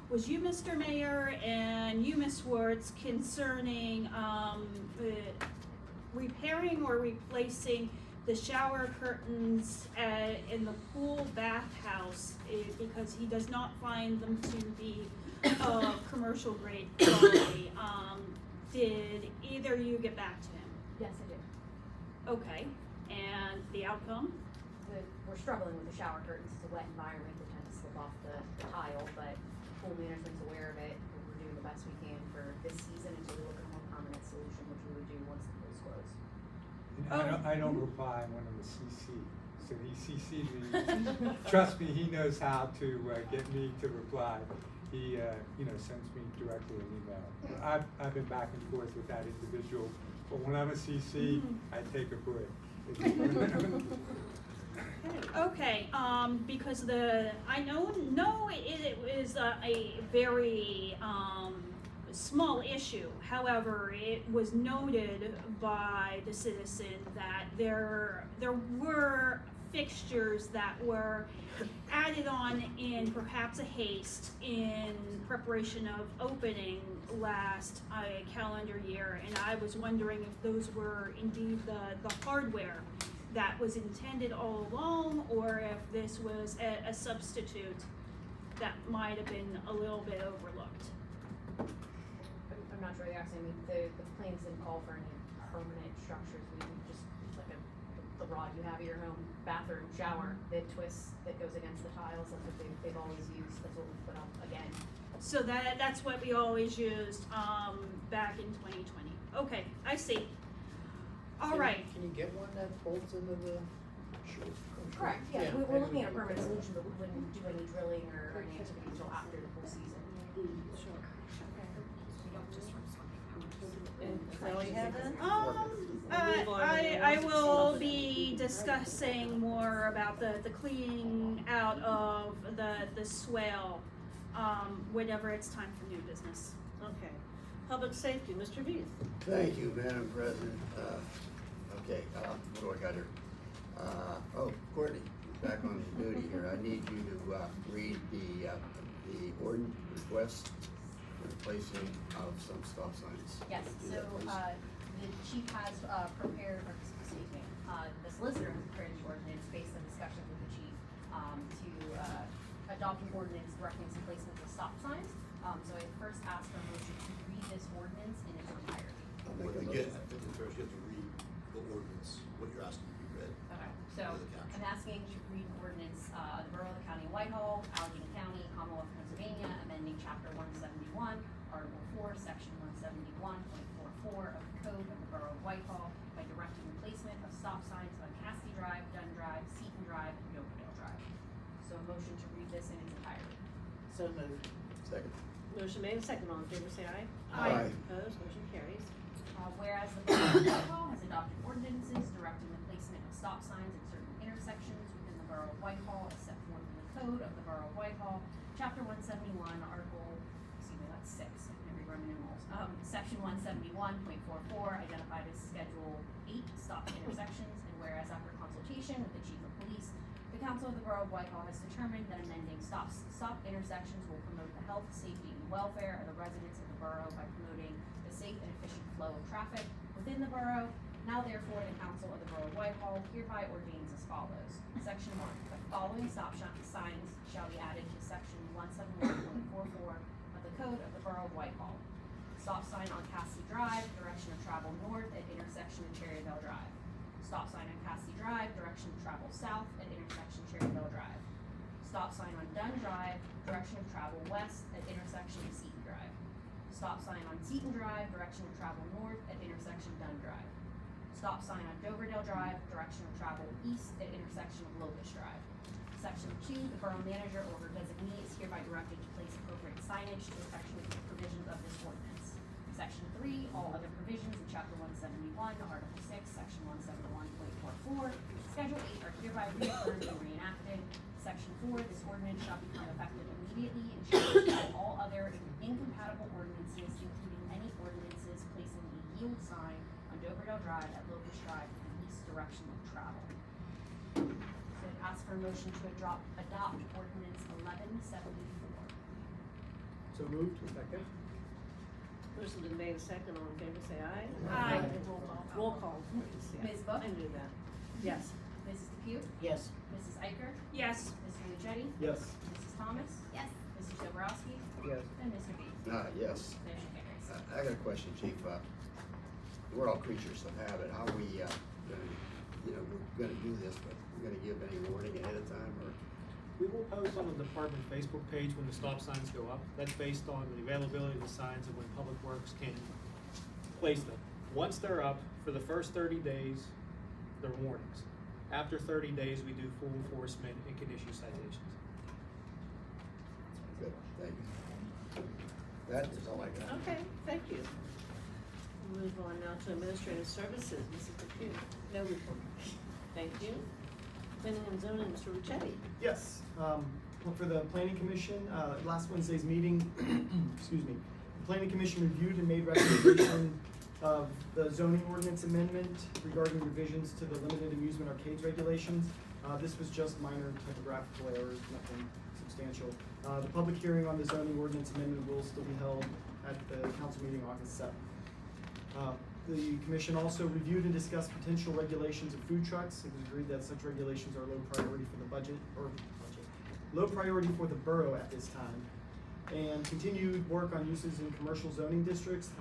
Speaker 10: was you, Mr. Mayor, and you, Ms. Wertz, concerning, repairing or replacing the shower curtains in the pool bathhouse, because he does not find them to be, commercial grade quality. Did either you get back to him?
Speaker 1: Yes, I did.
Speaker 10: Okay, and the outcome?
Speaker 1: We're struggling with the shower curtains. It's a wet environment. They tend to slip off the tile, but pool management's aware of it. We're doing the best we can for this season until we look at a more permanent solution, which we would do once the pool's closed.
Speaker 6: I don't reply when I'm a CC, so he CC'd me. Trust me, he knows how to get me to reply. He, sends me directly an email. I've been back and forth with that individual, but when I'm a CC, I take a break.
Speaker 10: Okay, because I know it is a very, small issue. However, it was noted by the citizen that there were fixtures that were added on in perhaps a haste in preparation of opening last calendar year, and I was wondering if those were indeed the hardware that was intended all along, or if this was a substitute that might have been a little bit overlooked.
Speaker 1: I'm not sure the actually, the plans didn't call for any permanent structures. We just, like the rod you have at your home bathroom shower, the twist that goes against the tiles, that's what they've always used. That's what we put up again.
Speaker 10: So that's what we always used, back in 2020. Okay, I see. All right.
Speaker 3: Can you get one that bolts into the?
Speaker 1: Correct, yeah, we're looking at a permanent solution, but we wouldn't do any drilling or any activity until after the pool season.
Speaker 2: So we have that?
Speaker 10: I will be discussing more about the cleaning out of the swale, whenever it's time for new business.
Speaker 2: Okay. Public Safety, Mr. Heath.
Speaker 5: Thank you, Madam President. Okay, what do I got here? Courtney, back on duty here. I need you to read the ordinance request for the placing of some stop signs.
Speaker 1: Yes,
Speaker 5: Do
Speaker 1: so,
Speaker 5: that, please.
Speaker 1: the chief has, prepared, or excuse me, the solicitor has prepared the ordinance based on discussions with the chief, to, adopt an ordinance directing some placement of stop signs. So I first asked for a motion to read this ordinance in its entirety.
Speaker 5: I'll make a
Speaker 7: Again,
Speaker 5: motion.
Speaker 7: I think at first you have to read the ordinance, what you're asking to be read.
Speaker 1: Okay, so
Speaker 7: With the caption.
Speaker 1: I'm asking to read ordinance, the Borough of the County of Whitehall, Allegheny County, Commonwealth of Pennsylvania, amending chapter 171, article 4, section 171.44 of the code of the Borough of Whitehall by directing the placement of stop signs on Cassidy Drive, Dunn Drive, Seaton Drive, and Yokerdale Drive. So a motion to read this in its entirety.
Speaker 2: So moved.
Speaker 5: Second.
Speaker 2: Motion made and second. All in favor, say aye.
Speaker 5: Aye.
Speaker 2: Opposed, motion carries.
Speaker 1: Whereas the Borough of Whitehall has adopted ordinances directing the placement of stop signs at certain intersections within the Borough of Whitehall as set forth in the code of the Borough of Whitehall, chapter 171, article, that's 6, I can never run numerals. Section 171.44, identified as Schedule 8 stop intersections, and whereas after consultation with the chief of police, the council of the Borough of Whitehall has determined that amending stop intersections will promote the health, safety, and welfare of the residents of the borough by promoting the safe and efficient flow of traffic within the borough. Now therefore, the council of the Borough of Whitehall hereby ordains as follows. Section 1, the following stop signs shall be added to section 171.44 of the code of the Borough of Whitehall. Stop sign on Cassidy Drive, direction of travel north at intersection of Cherryville Drive. Stop sign on Cassidy Drive, direction of travel south at intersection Cherryville Drive. Stop sign on Dunn Drive, direction of travel west at intersection of Seaton Drive. Stop sign on Seaton Drive, direction of travel north at intersection Dunn Drive. Stop sign on Doverdale Drive, direction of travel east at intersection of Locust Drive. Section 2, the borough manager or her designee is hereby directed to place appropriate signage to effectuate the provisions of this ordinance. Section 3, all other provisions in chapter 171, article 6, section 171.44, schedule 8 are hereby reaffirmed and reenacted. Section 4, this ordinance shall become effective immediately and shall include all other incompatible ordinances, including any ordinances placing a yield sign on Doverdale Drive at Locust Drive in the east direction of travel. So it asks for a motion to adopt ordinance 1174.
Speaker 3: So moved. Second.
Speaker 2: Motion been made second, all in favor, say aye.
Speaker 10: Aye.
Speaker 2: Roll call, please, yeah.
Speaker 1: Ms. Book?
Speaker 2: I knew that. Yes.
Speaker 1: Mrs. Depew?
Speaker 2: Yes.
Speaker 1: Mrs. Iker?
Speaker 10: Yes.
Speaker 1: Mr. Lucetti?
Speaker 3: Yes.
Speaker 1: Mrs. Thomas?
Speaker 4: Yes.
Speaker 1: Mrs. Dobrowski?
Speaker 3: Yes.
Speaker 1: And Mr. B?
Speaker 5: Yes.
Speaker 1: Motion carries.
Speaker 5: I got a question, Chief. We're all creatures of habit. How are we, we're gonna do this, but we're gonna give any warning ahead of time, or?
Speaker 3: We will post on the department Facebook page when the stop signs go up. That's based on the availability of the signs and when Public Works can place them. Once they're up, for the first 30 days, they're warnings. After 30 days, we do full enforcement and can issue citations.
Speaker 5: Good, thank you. That is all I got.
Speaker 2: Okay, thank you. We'll move on now to administrative services, Mrs. Depew. No report. Thank you. Planning and zoning, Mr. Ruccetti.
Speaker 17: Yes, well, for the planning commission, last Wednesday's meeting, excuse me, the planning commission reviewed and made recommendation of the zoning ordinance amendment regarding revisions to the limited amusement arcades regulations. This was just minor typographical errors, nothing substantial. The public hearing on the zoning ordinance amendment will still be held at the council meeting August 7th. The commission also reviewed and discussed potential regulations of food trucks. It was agreed that such regulations are low priority for the low priority for the borough at this time. And continued work on uses in commercial zoning districts.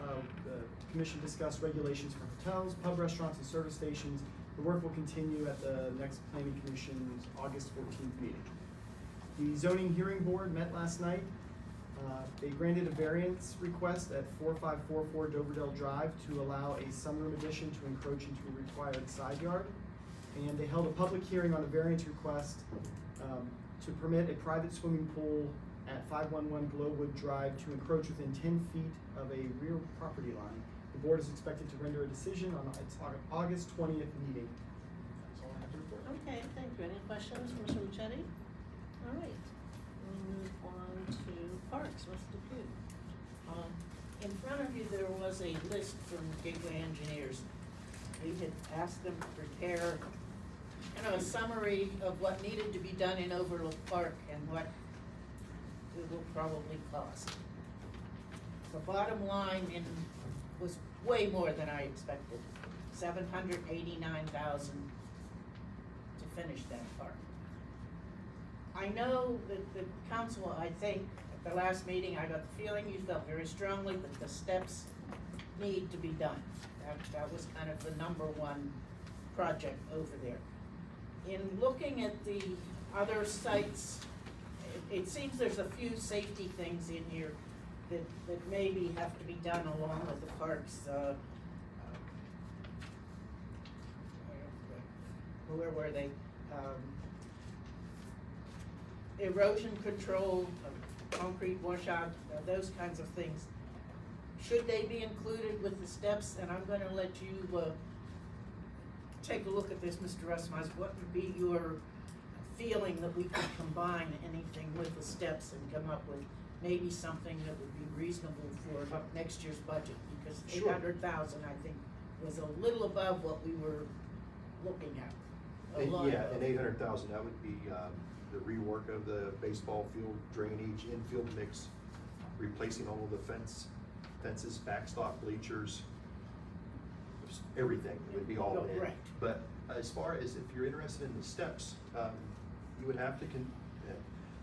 Speaker 17: The commission discussed regulations for hotels, pub restaurants, and service stations. The work will continue at the next planning commission's August 14th meeting. The zoning hearing board met last night. They granted a variance request at 4544 Doverdale Drive to allow a sunroom addition to encroach into a required side yard. And they held a public hearing on a variance request to permit a private swimming pool at 511 Glowwood Drive to encroach within 10 feet of a rear property line. The board is expected to render a decision on its August 20th meeting. That's all I have to report.
Speaker 2: Okay, thank you. Any questions for Mr. Ruccetti? All right, we'll move on to parks, Mr. Depew.
Speaker 18: In front of you, there was a list from Gateway Engineers. We had asked them to prepare, a summary of what needed to be done in Overlook Park and what it will probably cost. The bottom line was way more than I expected, $789,000 to finish that park. I know that the council, I think, at the last meeting, I got the feeling you felt very strongly that the steps need to be done. That was kind of the #1 project over there. In looking at the other sites, it seems there's a few safety things in here that maybe have to be done along with the parks. Where were they? Erosion control, concrete washout, those kinds of things. Should they be included with the steps? And I'm gonna let you take a look at this, Mr. Russmeyer. What would be your feeling that we could combine anything with the steps and come up with maybe something that would be reasonable for next year's budget? Because
Speaker 3: Sure.
Speaker 18: $800,000, I think, was a little above what we were looking at. A
Speaker 9: And
Speaker 18: lot
Speaker 9: yeah,
Speaker 18: of
Speaker 9: and
Speaker 18: those.
Speaker 9: 800,000, that would be, the rework of the baseball field, drainage, infield mix, replacing all of the fences, backstop bleachers, everything, it would be all in.
Speaker 18: Right.
Speaker 9: But as far as if you're interested in the steps, you would have to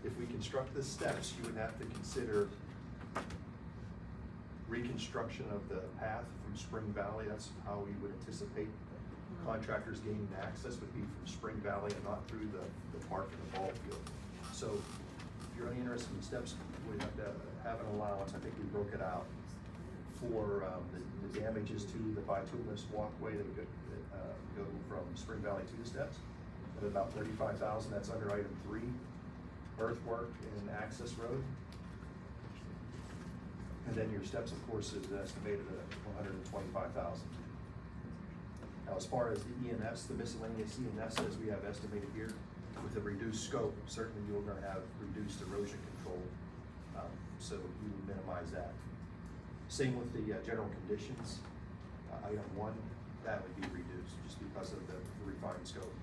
Speaker 9: if we construct the steps, you would have to consider reconstruction of the path from Spring Valley. That's how we would anticipate contractors gaining access, would be from Spring Valley and not through the park and the ball field. So if you're only interested in steps, we have to have an allowance, I think we broke it out, for the damages to the bituminous walkway that go from Spring Valley to the steps, at about 35,000. That's under item 3, earthwork and access road. And then your steps, of course, is estimated at 125,000. Now, as far as the ENS, the miscellaneous ENS, as we have estimated here, with a reduced scope, certainly you're gonna have reduced erosion control, so you would minimize that. Same with the general conditions, item 1, that would be reduced just because of the refined scope.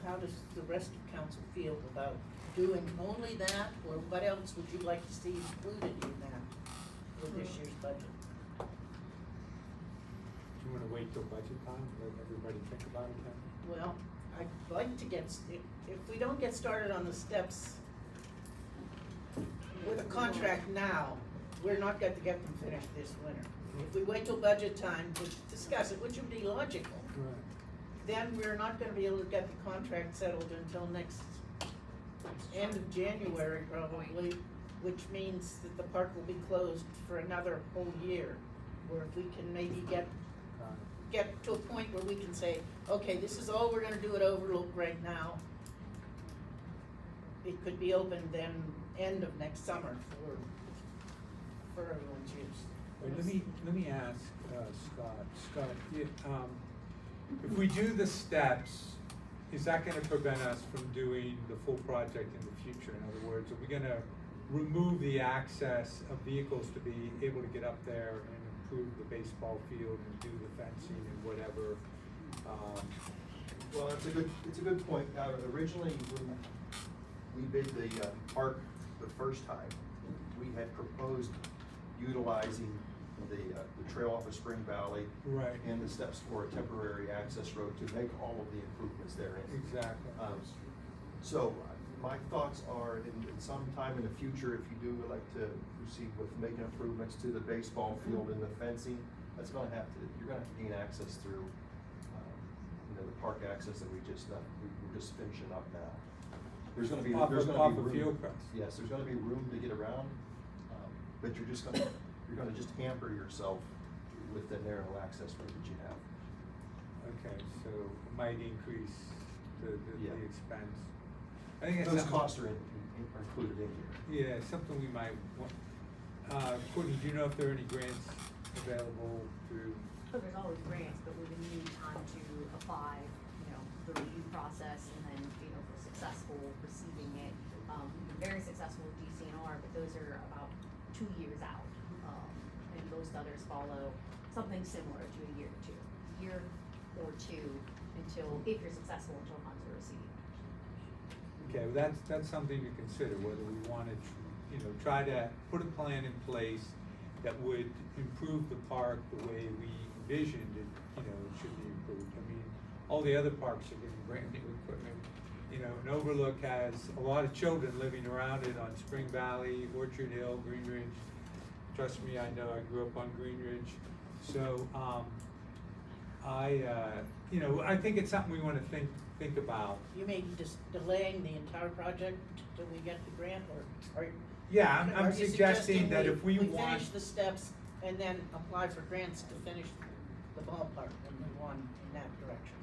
Speaker 18: How does the rest of council feel about doing only that, or what else would you like to see included in that with this year's budget?
Speaker 6: Do you wanna wait till budget time, let everybody think about it then?
Speaker 18: Well, I'd like to get, if we don't get started on the steps with a contract now, we're not going to get them finished this winter. If we wait till budget time to discuss it, which would be logical,
Speaker 6: Right.
Speaker 18: then we're not gonna be able to get the contract settled until next end of January probably, which means that the park will be closed for another whole year. Where if we can maybe get to a point where we can say, okay, this is all we're gonna do at Overlook right now. It could be open then end of next summer for everyone's use.
Speaker 6: Wait, let me ask, Scott, if we do the steps, is that gonna prevent us from doing the full project in the future? In other words, are we gonna remove the access of vehicles to be able to get up there and improve the baseball field and do the fencing and whatever?
Speaker 9: Well, it's a good point. Originally, when we bid the park the first time, we had proposed utilizing the trail off of Spring Valley.
Speaker 6: Right.
Speaker 9: And the steps for a temporary access road to make all of the improvements therein.
Speaker 6: Exactly.
Speaker 9: So my thoughts are in some time in the future, if you do elect to proceed with making improvements to the baseball field and the fencing, you're gonna have to gain access through, the park access that we're just finishing up now. There's gonna be
Speaker 6: Off of
Speaker 9: room.
Speaker 6: Fieldcrest.
Speaker 9: Yes, there's gonna be room to get around, but you're gonna just hamper yourself with the narrow access road that you have.
Speaker 6: Okay, so it might increase the
Speaker 9: Yeah.
Speaker 6: expense. I think it's
Speaker 9: Those
Speaker 6: something-
Speaker 9: costs are included in here.
Speaker 6: Yeah, something we might want. Courtney, do you know if there are any grants available through?
Speaker 1: So there's always grants, but we would need time to apply, the review process and then, if successful receiving it. We've been very successful with DCNR, but those are about 2 years out. And most others follow something similar to a year or two until, if you're successful, until funds are received.
Speaker 6: Okay, well, that's something to consider, whether we wanna, try to put a plan in place that would improve the park the way we envisioned it, it should be improved. I mean, all the other parks are getting brand new equipment. And Overlook has a lot of children living around it on Spring Valley, Orchard Hill, Green Ridge. Trust me, I know, I grew up on Green Ridge. So, I think it's something we wanna think about.
Speaker 18: You mean just delaying the entire project till we get the grant, or?
Speaker 6: Yeah,
Speaker 18: Are
Speaker 6: I'm
Speaker 18: you
Speaker 6: suggesting that if we want.
Speaker 18: finish the steps and then apply for grants to finish the ballpark and move on in that direction?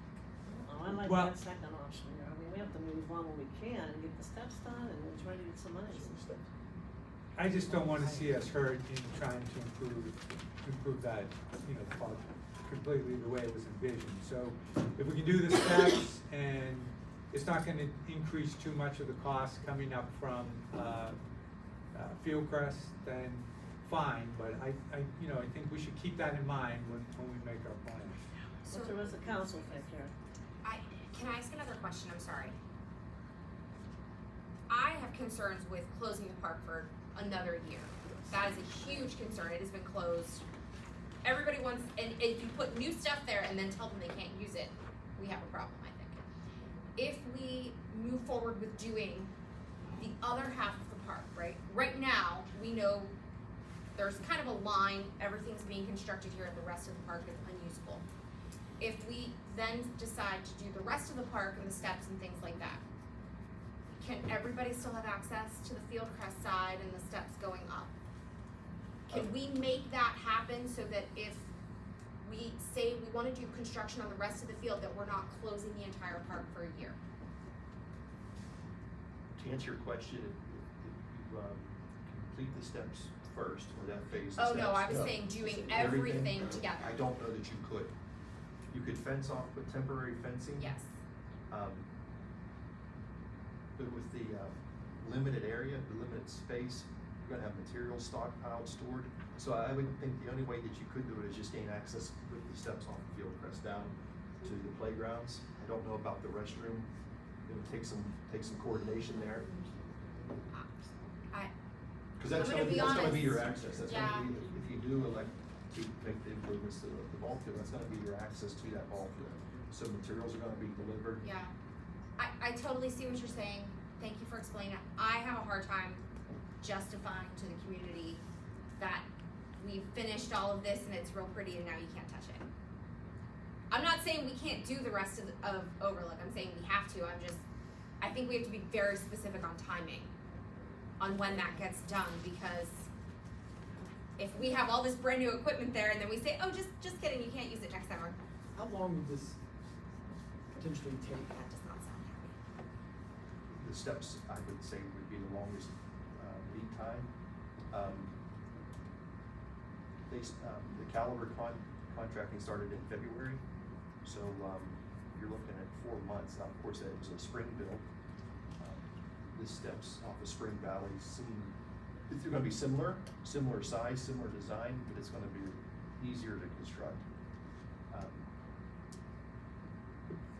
Speaker 2: Oh, I like
Speaker 6: Well-
Speaker 2: that second option, we have to move on when we can and get the steps done and then try to get some money.
Speaker 6: I just don't wanna see us hurt in trying to improve that, park completely the way it was envisioned. So if we can do the steps and it's not gonna increase too much of the cost coming up from, Fieldcrest, then fine, but I think we should keep that in mind when we make our plans.
Speaker 2: What's the rest of the council think here?
Speaker 4: Can I ask another question? I'm sorry. I have concerns with closing the park for another year. That is a huge concern. It has been closed. Everybody wants, and if you put new stuff there and then tell them they can't use it, we have a problem, I think. If we move forward with doing the other half of the park, right? Right now, we know there's kind of a line, everything's being constructed here and the rest of the park is unusable. If we then decide to do the rest of the park and the steps and things like that, can everybody still have access to the field crest side and the steps going up? Can we make that happen so that if we say we wanna do construction on the rest of the field, that we're not closing the entire park for a year?
Speaker 9: To answer your question, if you complete the steps first, or that phase of
Speaker 4: Oh,
Speaker 9: steps.
Speaker 4: no, I was saying doing everything together.
Speaker 9: I don't know that you could. You could fence off with temporary fencing.
Speaker 4: Yes.
Speaker 9: But with the limited area, the limited space, you're gonna have materials stockpiled, stored. So I would think the only way that you could do it is just gain access with the steps off the field crest down to the playgrounds. I don't know about the restroom. It would take some coordination there. Cause that's
Speaker 4: I'm
Speaker 9: gonna be
Speaker 4: honest.
Speaker 9: your access. That's
Speaker 4: Yeah.
Speaker 9: gonna be, if you do elect to make the improvements to the ball field, that's gonna be your access to that ball field. So materials are gonna be delivered.
Speaker 4: Yeah, I totally see what you're saying. Thank you for explaining it. I have a hard time justifying to the community that we've finished all of this and it's real pretty and now you can't touch it. I'm not saying we can't do the rest of Overlook. I'm saying we have to. I think we have to be very specific on timing on when that gets done, because if we have all this brand new equipment there and then we say, oh, just kidding, you can't use it next summer.
Speaker 17: How long would this potentially take?
Speaker 4: That does not sound happy.
Speaker 9: The steps, I would say, would be the longest lead time. The caliber contracting started in February, so you're looking at 4 months. Now, of course, that was a spring build. The steps off of Spring Valley they're gonna be similar size, similar design, but it's gonna be easier to construct.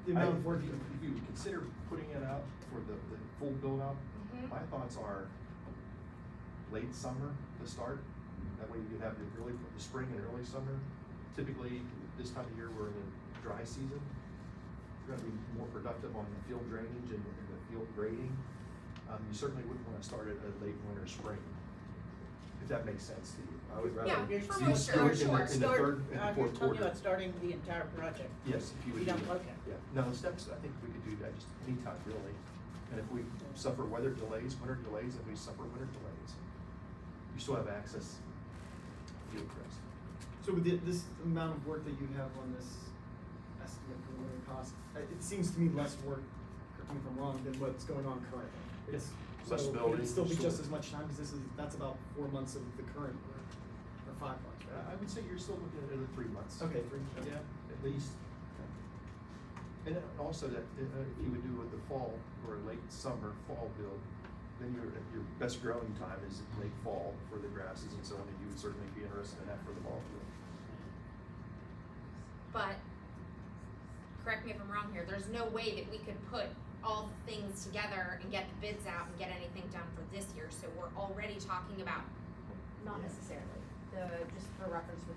Speaker 17: The amount of work.
Speaker 9: If you consider putting it out for the full build out, my thoughts are late summer to start. That way you can have the spring and early summer. Typically, this time of year, we're in the dry season. You're gonna be more productive on the field drainage and the field grading. You certainly wouldn't wanna start it at late winter, spring, if that makes sense to you. I would rather.
Speaker 4: Yeah,
Speaker 9: see
Speaker 4: for
Speaker 9: it
Speaker 4: sure,
Speaker 9: start in the third and
Speaker 18: You're
Speaker 9: fourth
Speaker 18: talking
Speaker 9: quarter.
Speaker 18: about starting the entire project.
Speaker 9: Yes, if you would
Speaker 18: You
Speaker 9: do
Speaker 18: don't,
Speaker 9: that.
Speaker 18: okay.
Speaker 9: Yeah, no, the steps, I think we could do that just anytime, really. And if we suffer winter delays, then we suffer winter delays. You still have access to field crest.
Speaker 17: So with this amount of work that you have on this estimate for the winter cost, it seems to me less work, correct me if I'm wrong, than what's going on currently.
Speaker 9: Yes.
Speaker 17: So
Speaker 9: Less
Speaker 17: would
Speaker 9: building,
Speaker 17: it still be
Speaker 9: still-
Speaker 17: just as much time, because that's about 4 months of the current work, or 5 months, right?
Speaker 9: I would say you're still looking at another 3 months.
Speaker 17: Okay, 3,
Speaker 9: Yeah, at least. And then also that, if you would do it the fall or late summer, fall build, then your best growing time is late fall for the grasses and so on, and you would certainly be interested in that for the ball field.
Speaker 4: But, correct me if I'm wrong here, there's no way that we could put all the things together and get the bids out and get anything done for this year, so we're already talking about.
Speaker 1: Not necessarily. Just for reference with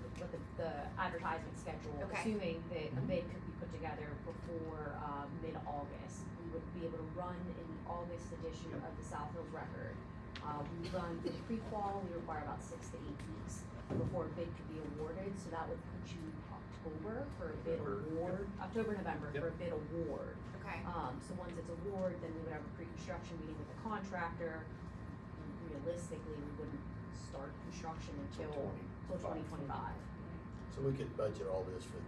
Speaker 1: the advertisement schedule,
Speaker 4: Okay.
Speaker 1: assuming that a bid could be put together before mid-August, we would be able to run in the August edition of the South Hills Record. We run for the pre-qual, we require about 6 to 8 weeks before a bid could be awarded, so that would put you October for a bid award, October, November for a bid award.
Speaker 4: Okay.
Speaker 1: So once it's award, then we would have a pre-construction meeting with the contractor. Realistically, we wouldn't start construction until 2025.
Speaker 5: So we could budget all this for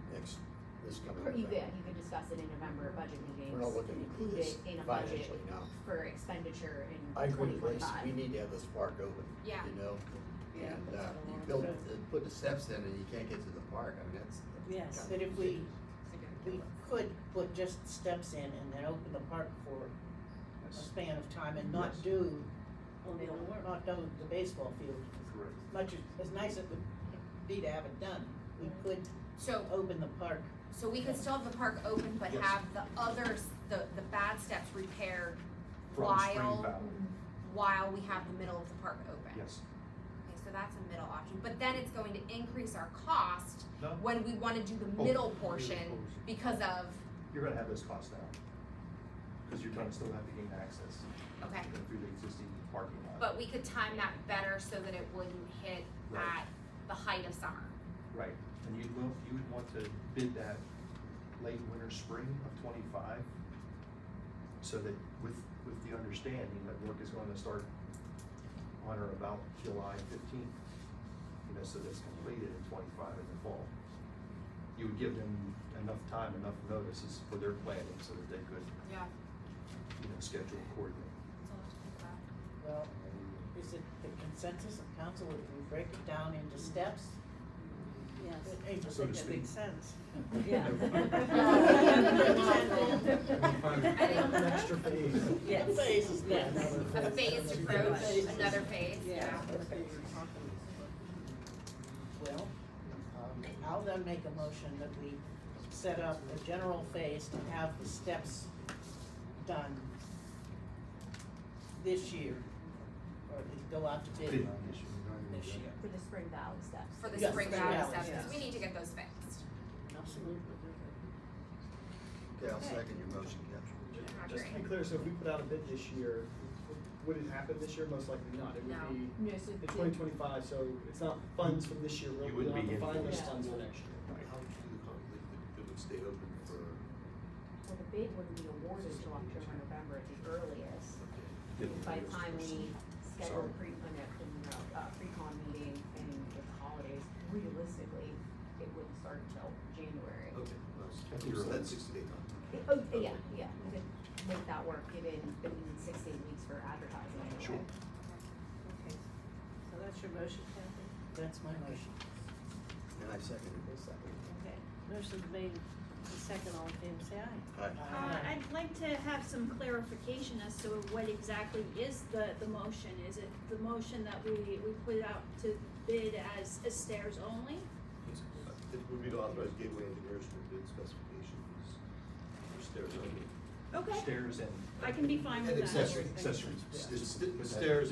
Speaker 5: this coming.
Speaker 1: Or you
Speaker 5: November.
Speaker 1: could discuss it in November at budget meetings.
Speaker 5: We're not looking to do
Speaker 1: include
Speaker 5: this
Speaker 1: it in a budget
Speaker 5: financially now.
Speaker 1: for expenditure in
Speaker 5: I agree with Lacey,
Speaker 1: 2025.
Speaker 5: we need to have this park open,
Speaker 4: Yeah.
Speaker 5: you know?
Speaker 18: Yeah.
Speaker 5: And, you put the steps in and you can't get to the park, I mean, that's.
Speaker 18: Yes, but if we could put just steps in and then open the park for a span of time and not
Speaker 9: Yes.
Speaker 18: do
Speaker 16: on the old work.
Speaker 18: Not done with the baseball field.
Speaker 9: Correct.
Speaker 18: Much as nice as it would be to have it done, we could
Speaker 4: So,
Speaker 18: open the park.
Speaker 4: so we could still have the park open, but
Speaker 9: Yes.
Speaker 4: have the others, the bad steps repaired
Speaker 9: From Spring
Speaker 4: while,
Speaker 9: Valley,
Speaker 4: while we have the middle of the park open.
Speaker 9: yes.
Speaker 4: Okay, so that's a middle option, but then it's going to increase our cost
Speaker 9: No,
Speaker 4: when we wanna do the
Speaker 9: Oh,
Speaker 4: middle
Speaker 9: the
Speaker 4: portion
Speaker 9: middle portion.
Speaker 4: because of,
Speaker 9: You're gonna have those costs down, because you're gonna still have to gain access
Speaker 4: okay.
Speaker 9: through the existing parking lot.
Speaker 4: But we could time that better so that it wouldn't hit
Speaker 9: Right.
Speaker 4: at the height of summer.
Speaker 9: Right, and you would want to bid that late winter, spring of 25, so that with the understanding that work is going to start on or about July 15th, so that's completed in 25 in the fall. You would give them enough time, enough notices for their planning so that they could,
Speaker 4: Yeah.
Speaker 9: schedule accordingly.
Speaker 4: That's all I have to think about.
Speaker 18: Well, is it the consensus of council if we break it down into steps?
Speaker 2: Yes.
Speaker 18: Hey,
Speaker 9: So to
Speaker 2: That
Speaker 9: speak.
Speaker 2: makes sense.
Speaker 16: Yeah.
Speaker 17: An extra phase.
Speaker 16: Yes.
Speaker 18: Phases, yes.
Speaker 4: A phased approach, another phase, yeah.
Speaker 18: Well, I'll then make a motion that we set up a general phase to have the steps done this year, or at least go out to bid
Speaker 9: Bid
Speaker 18: this year.
Speaker 1: For the Spring Valley steps.
Speaker 4: For the
Speaker 18: Yes,
Speaker 4: spring
Speaker 18: Spring
Speaker 4: valley
Speaker 18: Valley,
Speaker 4: stuff,
Speaker 18: yes.
Speaker 4: because we need to get those fixed.
Speaker 18: Absolutely.
Speaker 5: Okay, I'll second your motion, Captain.
Speaker 17: Just to be clear, so if we put out a bid this year, would it happen this year? Most likely not. It
Speaker 4: No.
Speaker 17: would be
Speaker 1: No, so
Speaker 17: in 2025, so it's not funds from this year.
Speaker 9: You
Speaker 17: We'll
Speaker 9: wouldn't
Speaker 17: have
Speaker 9: be
Speaker 17: to find those
Speaker 1: Yeah.
Speaker 17: funds for next year.
Speaker 7: How would you accomplish it would stay open for,
Speaker 1: Well, the bid wouldn't be awarded until October, November at the earliest. By the time we schedule
Speaker 7: Sorry.
Speaker 1: pre-con meeting and with the holidays, realistically, it wouldn't start until January.
Speaker 7: okay, so that's 60-day time.
Speaker 1: Oh, yeah, we could make that work, given that we need 6 to 8 weeks for advertising. anyway.
Speaker 9: Sure.
Speaker 2: Okay, so that's your motion, Kathy?
Speaker 18: That's my motion.
Speaker 5: And I second it.
Speaker 2: Okay, motion's made, the second, all in favor, say aye.
Speaker 5: Aye.
Speaker 10: I'd like to have some clarification as to what exactly is the motion. Is it the motion that we put out to bid as stairs only?
Speaker 7: It would be to authorize Gateway Engineers to bid specifications for stairs only.
Speaker 10: Okay,
Speaker 1: Stairs and.
Speaker 10: I can be fine with
Speaker 7: And
Speaker 10: that.
Speaker 7: accessories, stairs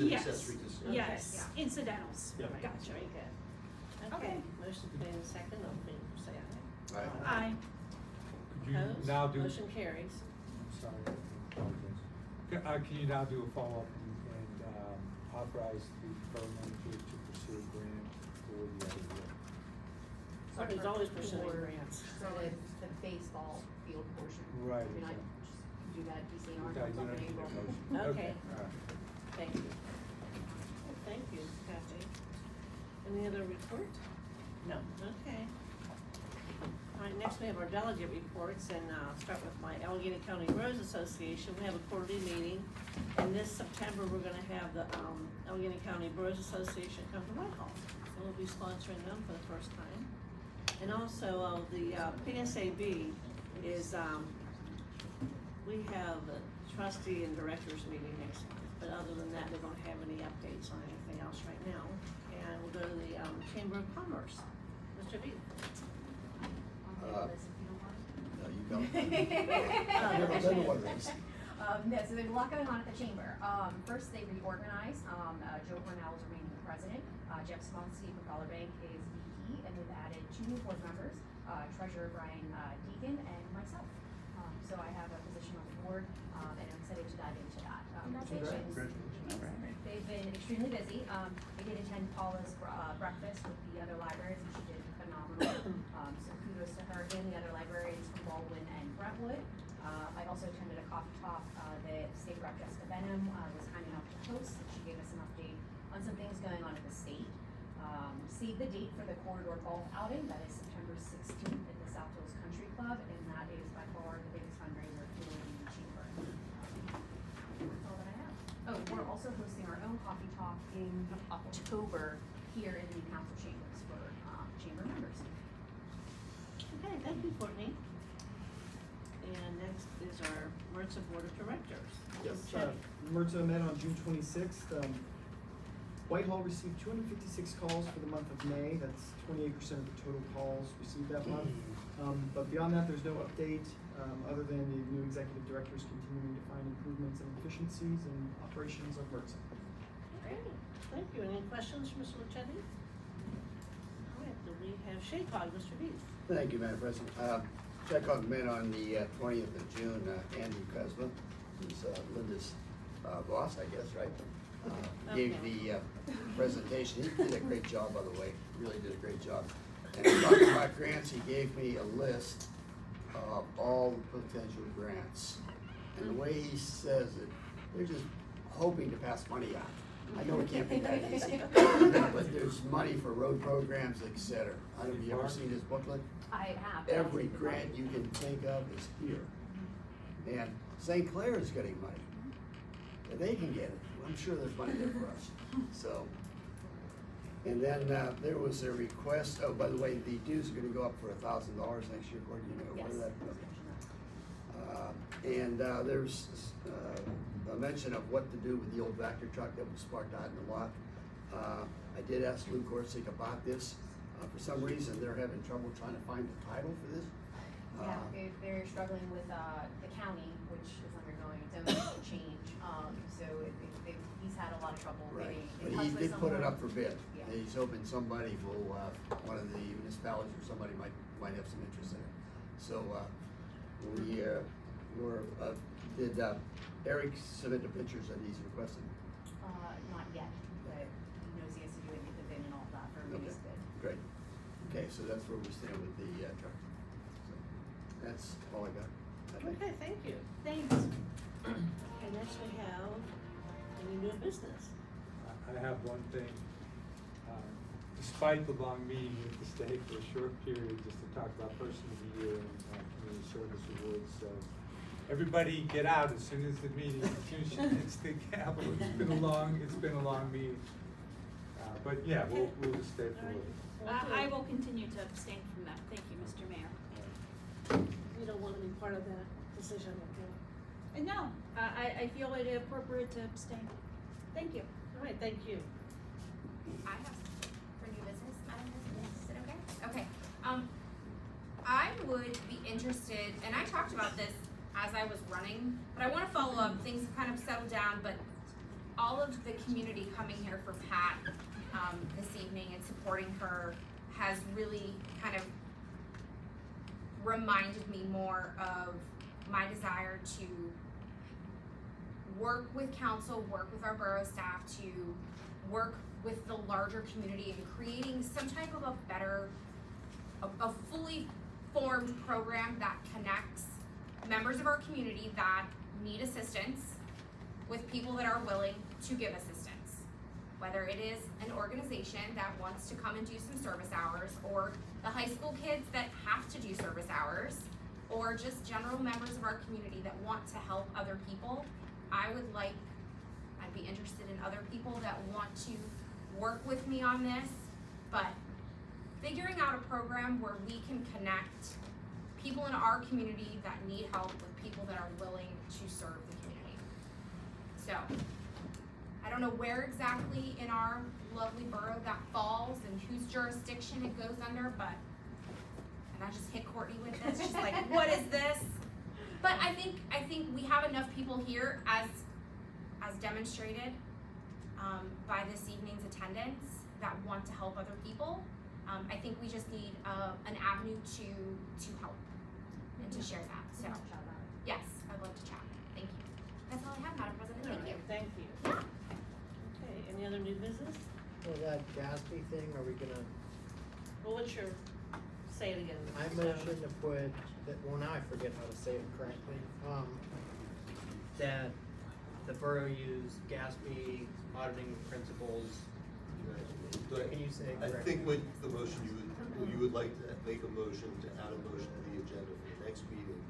Speaker 7: and
Speaker 10: Yes.
Speaker 7: accessories to stairs.
Speaker 10: Yes, incidentals,
Speaker 9: Yeah.
Speaker 10: gotcha.
Speaker 2: Very good.
Speaker 10: Okay.
Speaker 2: Okay, motion's made and second, all in favor, say aye.
Speaker 5: Aye.
Speaker 10: Aye.
Speaker 6: Could you
Speaker 2: Opposed?
Speaker 6: now do,
Speaker 2: Motion carries.
Speaker 6: I'm sorry, I apologize. Can you now do a follow-up and authorize the borough manager to pursue a grant for the other year?
Speaker 2: Somebody's always pursuing
Speaker 1: For-
Speaker 2: grants.
Speaker 1: For the baseball field portion.
Speaker 6: Right,
Speaker 1: I mean, I
Speaker 6: exactly.
Speaker 1: just do that DCNR
Speaker 6: Okay,
Speaker 1: or
Speaker 6: you don't
Speaker 1: something,
Speaker 6: need a
Speaker 1: but-
Speaker 6: motion.
Speaker 2: Okay.
Speaker 6: All right.
Speaker 2: Thank you. Well, thank you, Kathy. Any other report?
Speaker 18: No.
Speaker 2: Okay. All right, next we have our delegate reports, and start with my Allegheny County Roads Association. We have a quarterly meeting, and this September, we're gonna have the Allegheny County Roads Association come to Whitehall. So we'll be sponsoring them for the first time. And also, the PSAB is, we have a trustee and directors meeting next month, but other than that, we don't have any updates on anything else right now. And we'll go to the Chamber of Commerce. Mr. V.
Speaker 5: Uh,
Speaker 1: Liz, if you don't mind.
Speaker 5: No, you go.
Speaker 1: Never
Speaker 5: been to one of these.
Speaker 1: No, so there's a lot going on at the chamber. First, they reorganized. Joe Cornell is remaining the president. Jeff Smonsky from Dollar Bank is VP, and they've added 2 new board members, Treasurer Brian Deacon and myself. So I have a position on the board, and I'm excited to dive into that. Congratulations. They've been extremely busy. I did attend Paula's breakfast with the other libraries, and she did phenomenal. So kudos to her and the other librarians from Baldwin and Brentwood. I also attended a coffee talk that State Rep Jessica Benham was kind enough to host. She gave us an update on some things going on at the state. Save the date for the corridor golf outing. That is September 16th at the South Hills Country Club, and that is by far the biggest fundraiser for the chamber. That's all that I have. Oh, we're also hosting our own coffee talk in October here in the council chambers for chamber members.
Speaker 2: Okay, thank you, Courtney. And next is our Martha MRTSA Board of Directors.
Speaker 17: Yes,
Speaker 2: Chad.
Speaker 17: MRTA met on June 26th. Whitehall received 256 calls for the month of May. That's 28% of the total calls received that month. But beyond that, there's no update, other than the new executive directors continuing to find improvements and efficiencies in operations of MRTA.
Speaker 2: Okay, thank you. Any questions for Mr. Lucetti? All right, do we have SHACOG, Mr. Dees?
Speaker 5: Thank you, Madam President. SHACOG met on the 20th of June. Andrew Cosmo, who's Linda's boss, I guess, right? Gave the presentation. He did a great job, by the way. Really did a great job. And talking about grants, he gave me a list of all the potential grants. And the way he says it, they're just hoping to pass money out. I know it can't be that easy, but there's money for road programs, et cetera. I don't know if you ever seen his booklet.
Speaker 1: I have.
Speaker 5: Every grant you can think of is here. And St. Clair is getting money. And they can get it. I'm sure there's money there for us. So, and then there was a request, oh, by the way, the dues are gonna go up for $1,000 next year, Gordon, you know, where that? And there's a mention of what to do with the old Vector truck that was parked out in the lot. I did ask Lou Gorsick about this. For some reason, they're having trouble trying to find the title for this.
Speaker 1: Yeah, they're struggling with, the county, which is undergoing a demographic change, so he's had a lot of trouble
Speaker 5: Right,
Speaker 1: getting
Speaker 5: but
Speaker 1: in
Speaker 5: he
Speaker 1: touch with
Speaker 5: did put it
Speaker 1: someone.
Speaker 5: up for bid.
Speaker 1: Yeah.
Speaker 5: He's hoping somebody will, one of the municipalities or somebody might have some interest in it. So, we, did Eric submit the pictures that he's requested?
Speaker 1: Not yet, but he knows he has to do it, get the bid and all that for
Speaker 5: Okay,
Speaker 1: May's bid.
Speaker 5: great. Okay, so that's where we stand with the, truck. So, that's all I got. I think.
Speaker 2: Okay, thank you.
Speaker 10: Thanks.
Speaker 2: And next we have any new business.
Speaker 6: I have one thing. Despite the long meeting, we have to stay for a short period just to talk about Person of the Year and Community Service Awards. So everybody get out as soon as the meeting, as soon as she hits the gavel. It's been a long meeting. But yeah, we'll just stay for a little.
Speaker 10: I will continue to abstain from that. Thank you, Mr. Mayor.
Speaker 2: You don't want to be part of that decision, okay?
Speaker 10: And no, I feel it appropriate to abstain. Thank you.
Speaker 2: All right, thank you.
Speaker 4: I have for new business, Madam President, is it okay? Okay, I would be interested, and I talked about this as I was running, but I wanna follow up, things have kind of settled down, but all of the community coming here for Pat, this evening and supporting her has really kind of reminded me more of my desire to work with council, work with our borough staff, to work with the larger community in creating some type of a better, a fully formed program that connects members of our community that need assistance with people that are willing to give assistance. Whether it is an organization that wants to come and do some service hours, or the high school kids that have to do service hours, or just general members of our community that want to help other people. I'd be interested in other people that want to work with me on this, but figuring out a program where we can connect people in our community that need help with people that are willing to serve the community. So, I don't know where exactly in our lovely borough that falls and whose jurisdiction it goes under, but, and I just hit Courtney with this, she's like, what is this? But I think we have enough people here as demonstrated, by this evening's attendance that want to help other people. I think we just need, an avenue to help and to share that, so. Yes, I'd love to chat, thank you. That's all I have, Madam President, thank you.
Speaker 2: Thank you.
Speaker 4: Yeah.
Speaker 2: Okay, any other new business?
Speaker 19: Well, that Gatsby thing, are we gonna,
Speaker 2: Well, what's your, say it again.
Speaker 19: I motion to put, that, well, now I forget how to say it correctly, that the borough use Gatsby auditing principles. Can you say it
Speaker 7: I
Speaker 19: correctly?
Speaker 7: think with the motion, you would like to make a motion to add a motion to the agenda for the next meeting,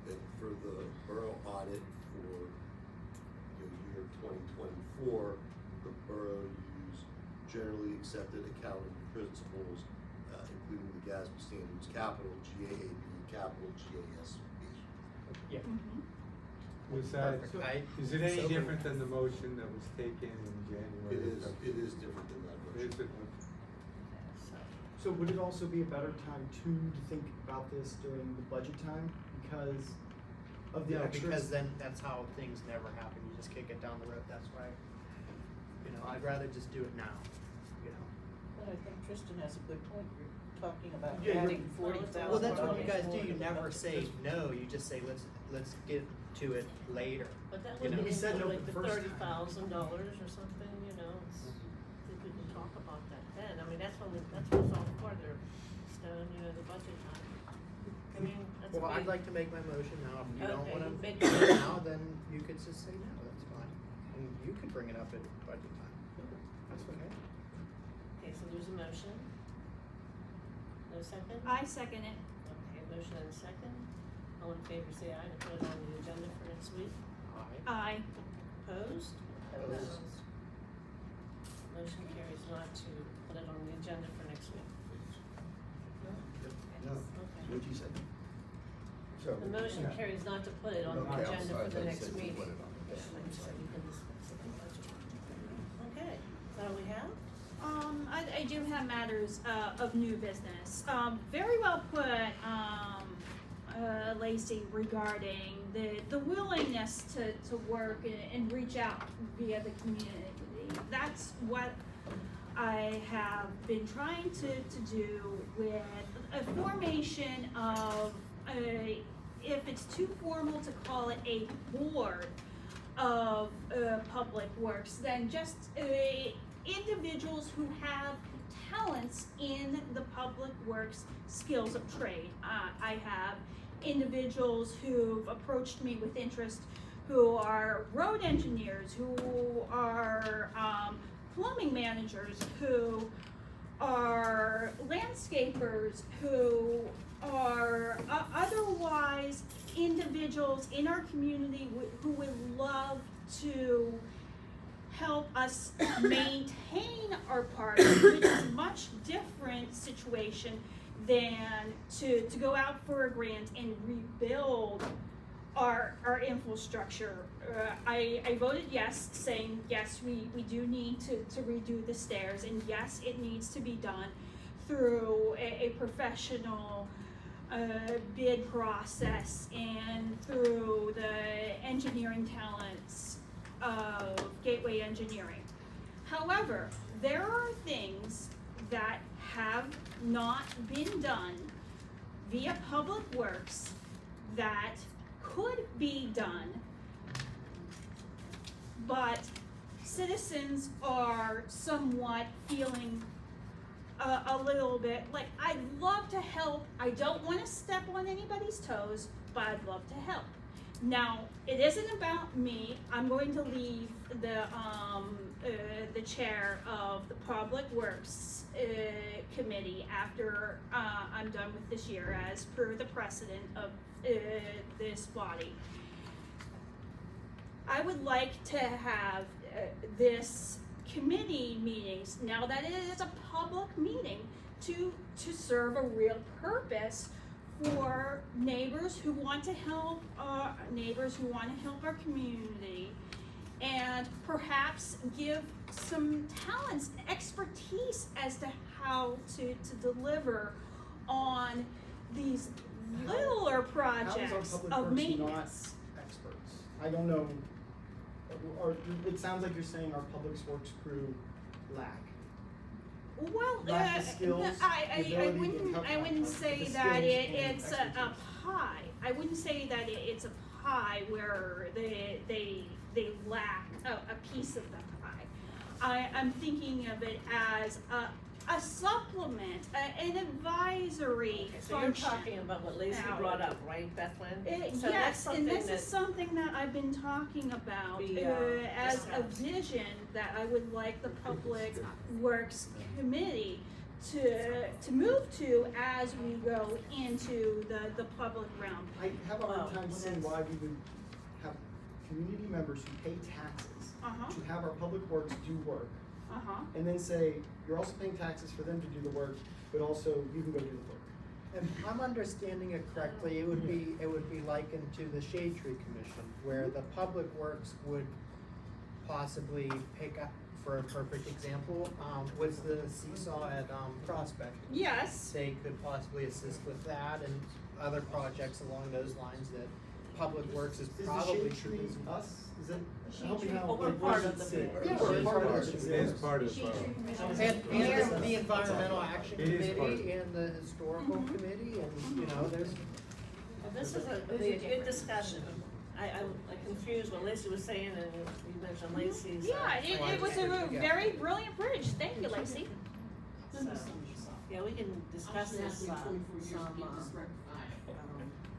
Speaker 7: that for the borough audit for the year 2024, the borough use generally accepted accounting principles, including the GASB standards, capital GAAP, capital GASB.
Speaker 19: Yeah.
Speaker 6: Was that,
Speaker 19: Perfect.
Speaker 6: is it any
Speaker 19: So
Speaker 6: different than the motion that was taken in January?
Speaker 7: It is different than that
Speaker 6: It
Speaker 7: motion.
Speaker 6: is different.
Speaker 17: So would it also be a better time too to think about this during the budget time because of the
Speaker 19: No,
Speaker 17: extras?
Speaker 19: because then that's how things never happen, you just kick it down the road, that's why, I'd rather just do it now,
Speaker 18: But I think Tristan has a good point, you're talking about
Speaker 19: Yeah, you're-
Speaker 18: adding $40,000.
Speaker 19: Well, that's what you guys do,
Speaker 18: more
Speaker 19: you
Speaker 18: to the
Speaker 19: never
Speaker 18: budget.
Speaker 19: say no, you just say, let's get to it later.
Speaker 2: But that
Speaker 19: You
Speaker 2: would
Speaker 19: know.
Speaker 2: be
Speaker 17: He said no
Speaker 2: like
Speaker 17: the
Speaker 2: the
Speaker 17: first time.
Speaker 2: $30,000 or something, it's, we can talk about that then, I mean, that's what's all part of their stone, the budget time. I mean, that's a
Speaker 19: Well, I'd
Speaker 2: big-
Speaker 19: like to make my motion now, if you don't
Speaker 2: Okay,
Speaker 19: wanna
Speaker 2: make
Speaker 19: do
Speaker 2: it.
Speaker 19: it now, then you could just say no, that's fine. And you could bring it up at budget time. That's okay.
Speaker 2: Okay, so there's a motion. No second?
Speaker 10: I second it.
Speaker 2: Okay, a motion and a second. All in favor, say aye to put it on the agenda for next week.
Speaker 10: Aye.
Speaker 2: Opposed?
Speaker 19: Opposed.
Speaker 2: Motion carries not to put it on the agenda for next week.
Speaker 5: No,
Speaker 2: Okay.
Speaker 5: what'd you say? So.
Speaker 2: The motion carries not to put it on the
Speaker 5: Okay, I'm
Speaker 2: agenda
Speaker 5: sorry,
Speaker 2: for the
Speaker 5: they
Speaker 2: next
Speaker 5: said to
Speaker 2: meeting.
Speaker 5: put it on. Okay, I'm
Speaker 2: So
Speaker 5: sorry.
Speaker 2: you can discuss it in budget. Okay, is that all we have?
Speaker 10: I do have matters, of new business. Very well put, Lacey, regarding the willingness to work and reach out via the community. That's what I have been trying to do with a formation of if it's too formal to call it a board of public works, then just individuals who have talents in the public works skills of trade. I have individuals who've approached me with interest who are road engineers, who are plumbing managers, who are landscapers, who are otherwise individuals in our community who would love to help us maintain our parks, which is a much different situation than to go out for a grant and rebuild our infrastructure. I voted yes, saying yes, we do need to redo the stairs, and yes, it needs to be done through a professional bid process and through the engineering talents of Gateway Engineering. However, there are things that have not been done via Public Works that could be done, but citizens are somewhat feeling a little bit like, I'd love to help, I don't wanna step on anybody's toes, but I'd love to help. Now, it isn't about me, I'm going to leave the chair of the Public Works Committee after I'm done with this year, as per the precedent of this body. I would like to have this committee meetings, now that it is a public meeting, to serve a real purpose for neighbors who want to help neighbors who want to help our community, and perhaps give some talents, expertise as to how to deliver on these littler projects
Speaker 17: How is our
Speaker 10: of
Speaker 17: public works
Speaker 10: maintenance.
Speaker 17: not experts? I don't know, or it sounds like you're saying our public works crew lack.
Speaker 10: Well,
Speaker 17: Lack the skills, the
Speaker 10: I
Speaker 17: ability, and
Speaker 10: wouldn't, I wouldn't say
Speaker 17: the
Speaker 10: that
Speaker 17: skills and
Speaker 10: it's a
Speaker 17: expertise.
Speaker 10: pie. I wouldn't say that it's a pie where they lack a piece of the pie. I'm thinking of it as a supplement, an advisory
Speaker 2: Okay, so you're
Speaker 10: function.
Speaker 2: talking about what Lacey brought up, right, Bethlyn? So that's
Speaker 10: Yes, and
Speaker 2: something
Speaker 10: this
Speaker 2: that
Speaker 10: is something that I've been talking about
Speaker 2: we,
Speaker 10: as a
Speaker 2: discussed.
Speaker 10: vision that I would like the Public Works Committee to move to as we go into the public realm.
Speaker 17: I have a hard time
Speaker 2: well,
Speaker 17: seeing
Speaker 2: that's-
Speaker 17: why we would have community members who pay taxes
Speaker 10: Uh-huh.
Speaker 17: to have our public works do work,
Speaker 10: Uh-huh.
Speaker 17: and then say, you're also paying taxes for them to do the work, but also you can go do the work.
Speaker 19: If I'm understanding it correctly, it would be likened to the Shade Tree Commission, where the Public Works would possibly pick up, for a perfect example, was the seesaw at, Prospect.
Speaker 10: Yes.
Speaker 19: They could possibly assist with that and other projects along those lines that Public Works is probably.
Speaker 17: Is the Shade Tree us? Is it? Help me
Speaker 10: Tree-
Speaker 17: out.
Speaker 2: Well, we're
Speaker 17: Like,
Speaker 2: part
Speaker 17: where
Speaker 2: of
Speaker 17: does
Speaker 2: the
Speaker 17: it sit?
Speaker 2: big-
Speaker 17: Yeah,
Speaker 19: Yeah,
Speaker 17: we're
Speaker 19: it's
Speaker 17: part of
Speaker 19: part
Speaker 17: it.
Speaker 19: of
Speaker 6: It is part of,
Speaker 19: And the Environmental Action
Speaker 6: It is part of
Speaker 19: Committee and the Historical Committee and, you know, there's.
Speaker 2: Well, this is a good discussion. I confused what Lacey was saying, and you mentioned Lacey's.
Speaker 10: Yeah, it was a very brilliant bridge. Thank you, Lacey.
Speaker 2: So, yeah, we can discuss this,
Speaker 13: It's been 24 years to get this rectified.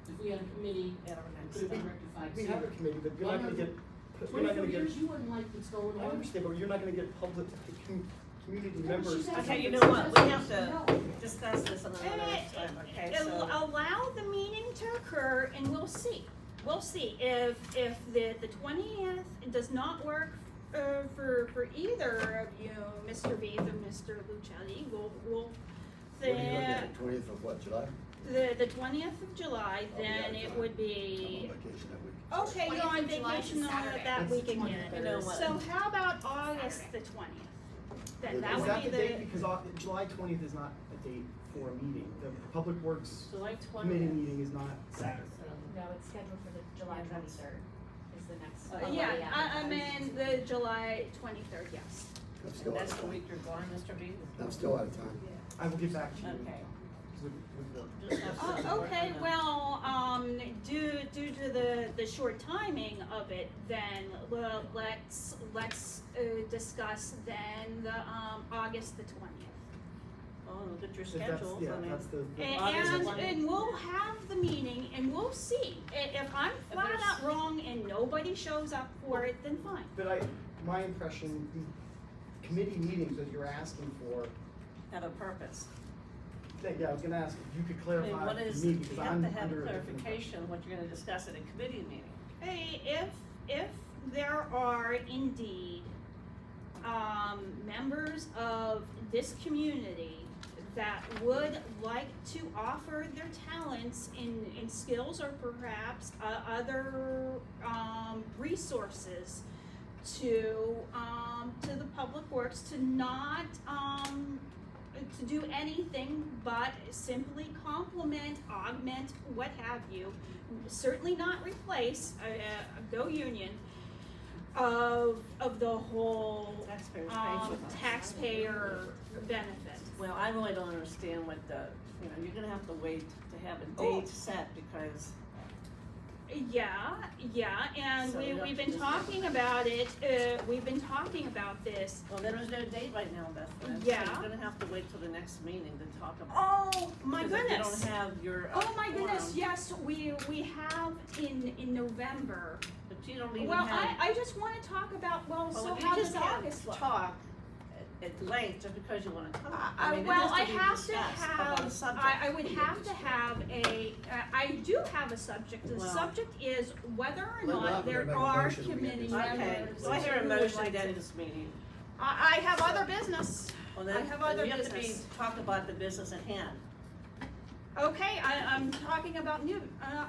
Speaker 13: If we had a committee,
Speaker 2: at our
Speaker 13: it
Speaker 2: next
Speaker 13: could have been
Speaker 2: time.
Speaker 13: rectified.
Speaker 17: We have a committee, but you're not gonna get, you're not
Speaker 13: 24
Speaker 17: gonna get.
Speaker 13: years, you wouldn't like what's going
Speaker 17: I
Speaker 13: on.
Speaker 17: understand, but you're not gonna get public, community members.
Speaker 2: Okay, you know what, we have to discuss this another time, okay,
Speaker 10: It'll
Speaker 2: so.
Speaker 10: allow the meeting to occur, and we'll see. We'll see if the 20th does not work for either of you, Mr. Beath or Mr. Lucelli. We'll
Speaker 5: What are you looking at, 20th of what, July?
Speaker 10: the 20th of July,
Speaker 5: I'll be out
Speaker 10: then
Speaker 5: of
Speaker 10: it
Speaker 5: time.
Speaker 10: would
Speaker 5: I'm
Speaker 10: be.
Speaker 5: on vacation that week.
Speaker 10: Okay, you're
Speaker 4: 20th
Speaker 10: on
Speaker 4: of July is
Speaker 10: vacation on
Speaker 4: Saturday.
Speaker 10: that
Speaker 17: It's
Speaker 10: week
Speaker 17: the
Speaker 10: again.
Speaker 17: 23rd.
Speaker 2: You know what?
Speaker 10: So how about August the 20th? Then that
Speaker 17: Is
Speaker 10: would
Speaker 17: that
Speaker 10: be
Speaker 17: the date? Because July 20th is not a date for a meeting. The Public Works
Speaker 2: July
Speaker 17: Committee
Speaker 2: 20th.
Speaker 17: meeting is not Saturday.
Speaker 1: No, it's scheduled for the July 23rd is the next.
Speaker 10: Yeah,
Speaker 1: already
Speaker 10: I
Speaker 1: advertised.
Speaker 10: mean, the July 23rd, yes.
Speaker 5: I'm
Speaker 2: And
Speaker 5: still out
Speaker 2: that's
Speaker 5: of
Speaker 2: the
Speaker 5: time.
Speaker 2: week you're gone, Mr. B?
Speaker 5: I'm still out of time.
Speaker 17: I will get back to you.
Speaker 2: Okay.
Speaker 17: With the.
Speaker 2: Just have to work
Speaker 10: Okay,
Speaker 2: on that.
Speaker 10: well, due to the short timing of it, then, well, let's discuss then the, August the 20th.
Speaker 2: Oh, look at your
Speaker 17: If that's-
Speaker 2: schedules,
Speaker 17: yeah,
Speaker 2: I mean.
Speaker 17: that's the.
Speaker 2: August the
Speaker 10: And
Speaker 2: 20th.
Speaker 10: we'll have the meeting and we'll see. If I'm flat
Speaker 2: there's-
Speaker 10: out wrong and nobody shows up for it, then fine.
Speaker 17: But my impression, the committee meetings that you're asking for,
Speaker 2: Have a purpose.
Speaker 17: yeah, I was gonna ask if you could
Speaker 2: I
Speaker 17: clarify
Speaker 2: mean, what
Speaker 17: for
Speaker 2: is,
Speaker 17: me,
Speaker 2: you
Speaker 17: because
Speaker 2: have
Speaker 17: I'm
Speaker 2: to have
Speaker 17: under a different.
Speaker 2: clarification, what you're gonna discuss at a committee meeting.
Speaker 10: Hey, if there are indeed, members of this community that would like to offer their talents in skills or perhaps, other, resources to the Public Works to not, to do anything but simply complement, augment, what have you, certainly not replace, go Union, of the whole,
Speaker 2: Taxpayers pay for that.
Speaker 10: taxpayer benefit.
Speaker 2: Well, I really don't understand what the, you know, you're gonna have to wait to have a
Speaker 10: Oh.
Speaker 2: date set because,
Speaker 10: Yeah, and
Speaker 2: So we have
Speaker 10: we've
Speaker 2: to
Speaker 10: been
Speaker 2: discuss
Speaker 10: talking about it, we've been talking about this.
Speaker 2: well, there is no date right now, Beth. So
Speaker 10: Yeah.
Speaker 2: you're gonna have to wait till the next meeting to talk about.
Speaker 10: Oh, my
Speaker 2: Because if
Speaker 10: goodness.
Speaker 2: you don't have your.
Speaker 10: Oh my goodness,
Speaker 2: quorum,
Speaker 10: yes, we have in November.
Speaker 2: But you don't even
Speaker 10: Well,
Speaker 2: have.
Speaker 10: I just wanna talk about, well,
Speaker 2: Well,
Speaker 10: so
Speaker 2: if you
Speaker 10: how
Speaker 2: just
Speaker 10: does
Speaker 2: can't
Speaker 10: August look?
Speaker 2: talk at length just because you wanna talk. I mean, it
Speaker 10: Well,
Speaker 2: has
Speaker 10: I
Speaker 2: to be
Speaker 10: have to
Speaker 2: discussed about a
Speaker 10: have,
Speaker 2: subject.
Speaker 10: I would have to have I do have a subject. The
Speaker 2: Well-
Speaker 10: subject is whether or
Speaker 5: Well,
Speaker 10: not
Speaker 5: I'm gonna
Speaker 10: there
Speaker 5: make a
Speaker 10: are
Speaker 5: motion to
Speaker 10: committee
Speaker 5: end
Speaker 10: members.
Speaker 5: this.
Speaker 2: Okay, so I hear a
Speaker 10: who would
Speaker 2: motion
Speaker 10: like
Speaker 2: to
Speaker 10: to-
Speaker 2: end this meeting.
Speaker 10: I have other business.
Speaker 2: Well,
Speaker 10: I
Speaker 2: then,
Speaker 10: have other
Speaker 2: we have to be,
Speaker 10: business.
Speaker 2: talk about the business at hand.
Speaker 10: Okay, I'm talking about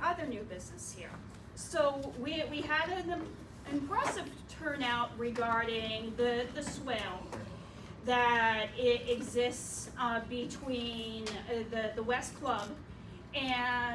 Speaker 10: other new business here. So we had an impressive turnout regarding the swale that exists, between, the West Club and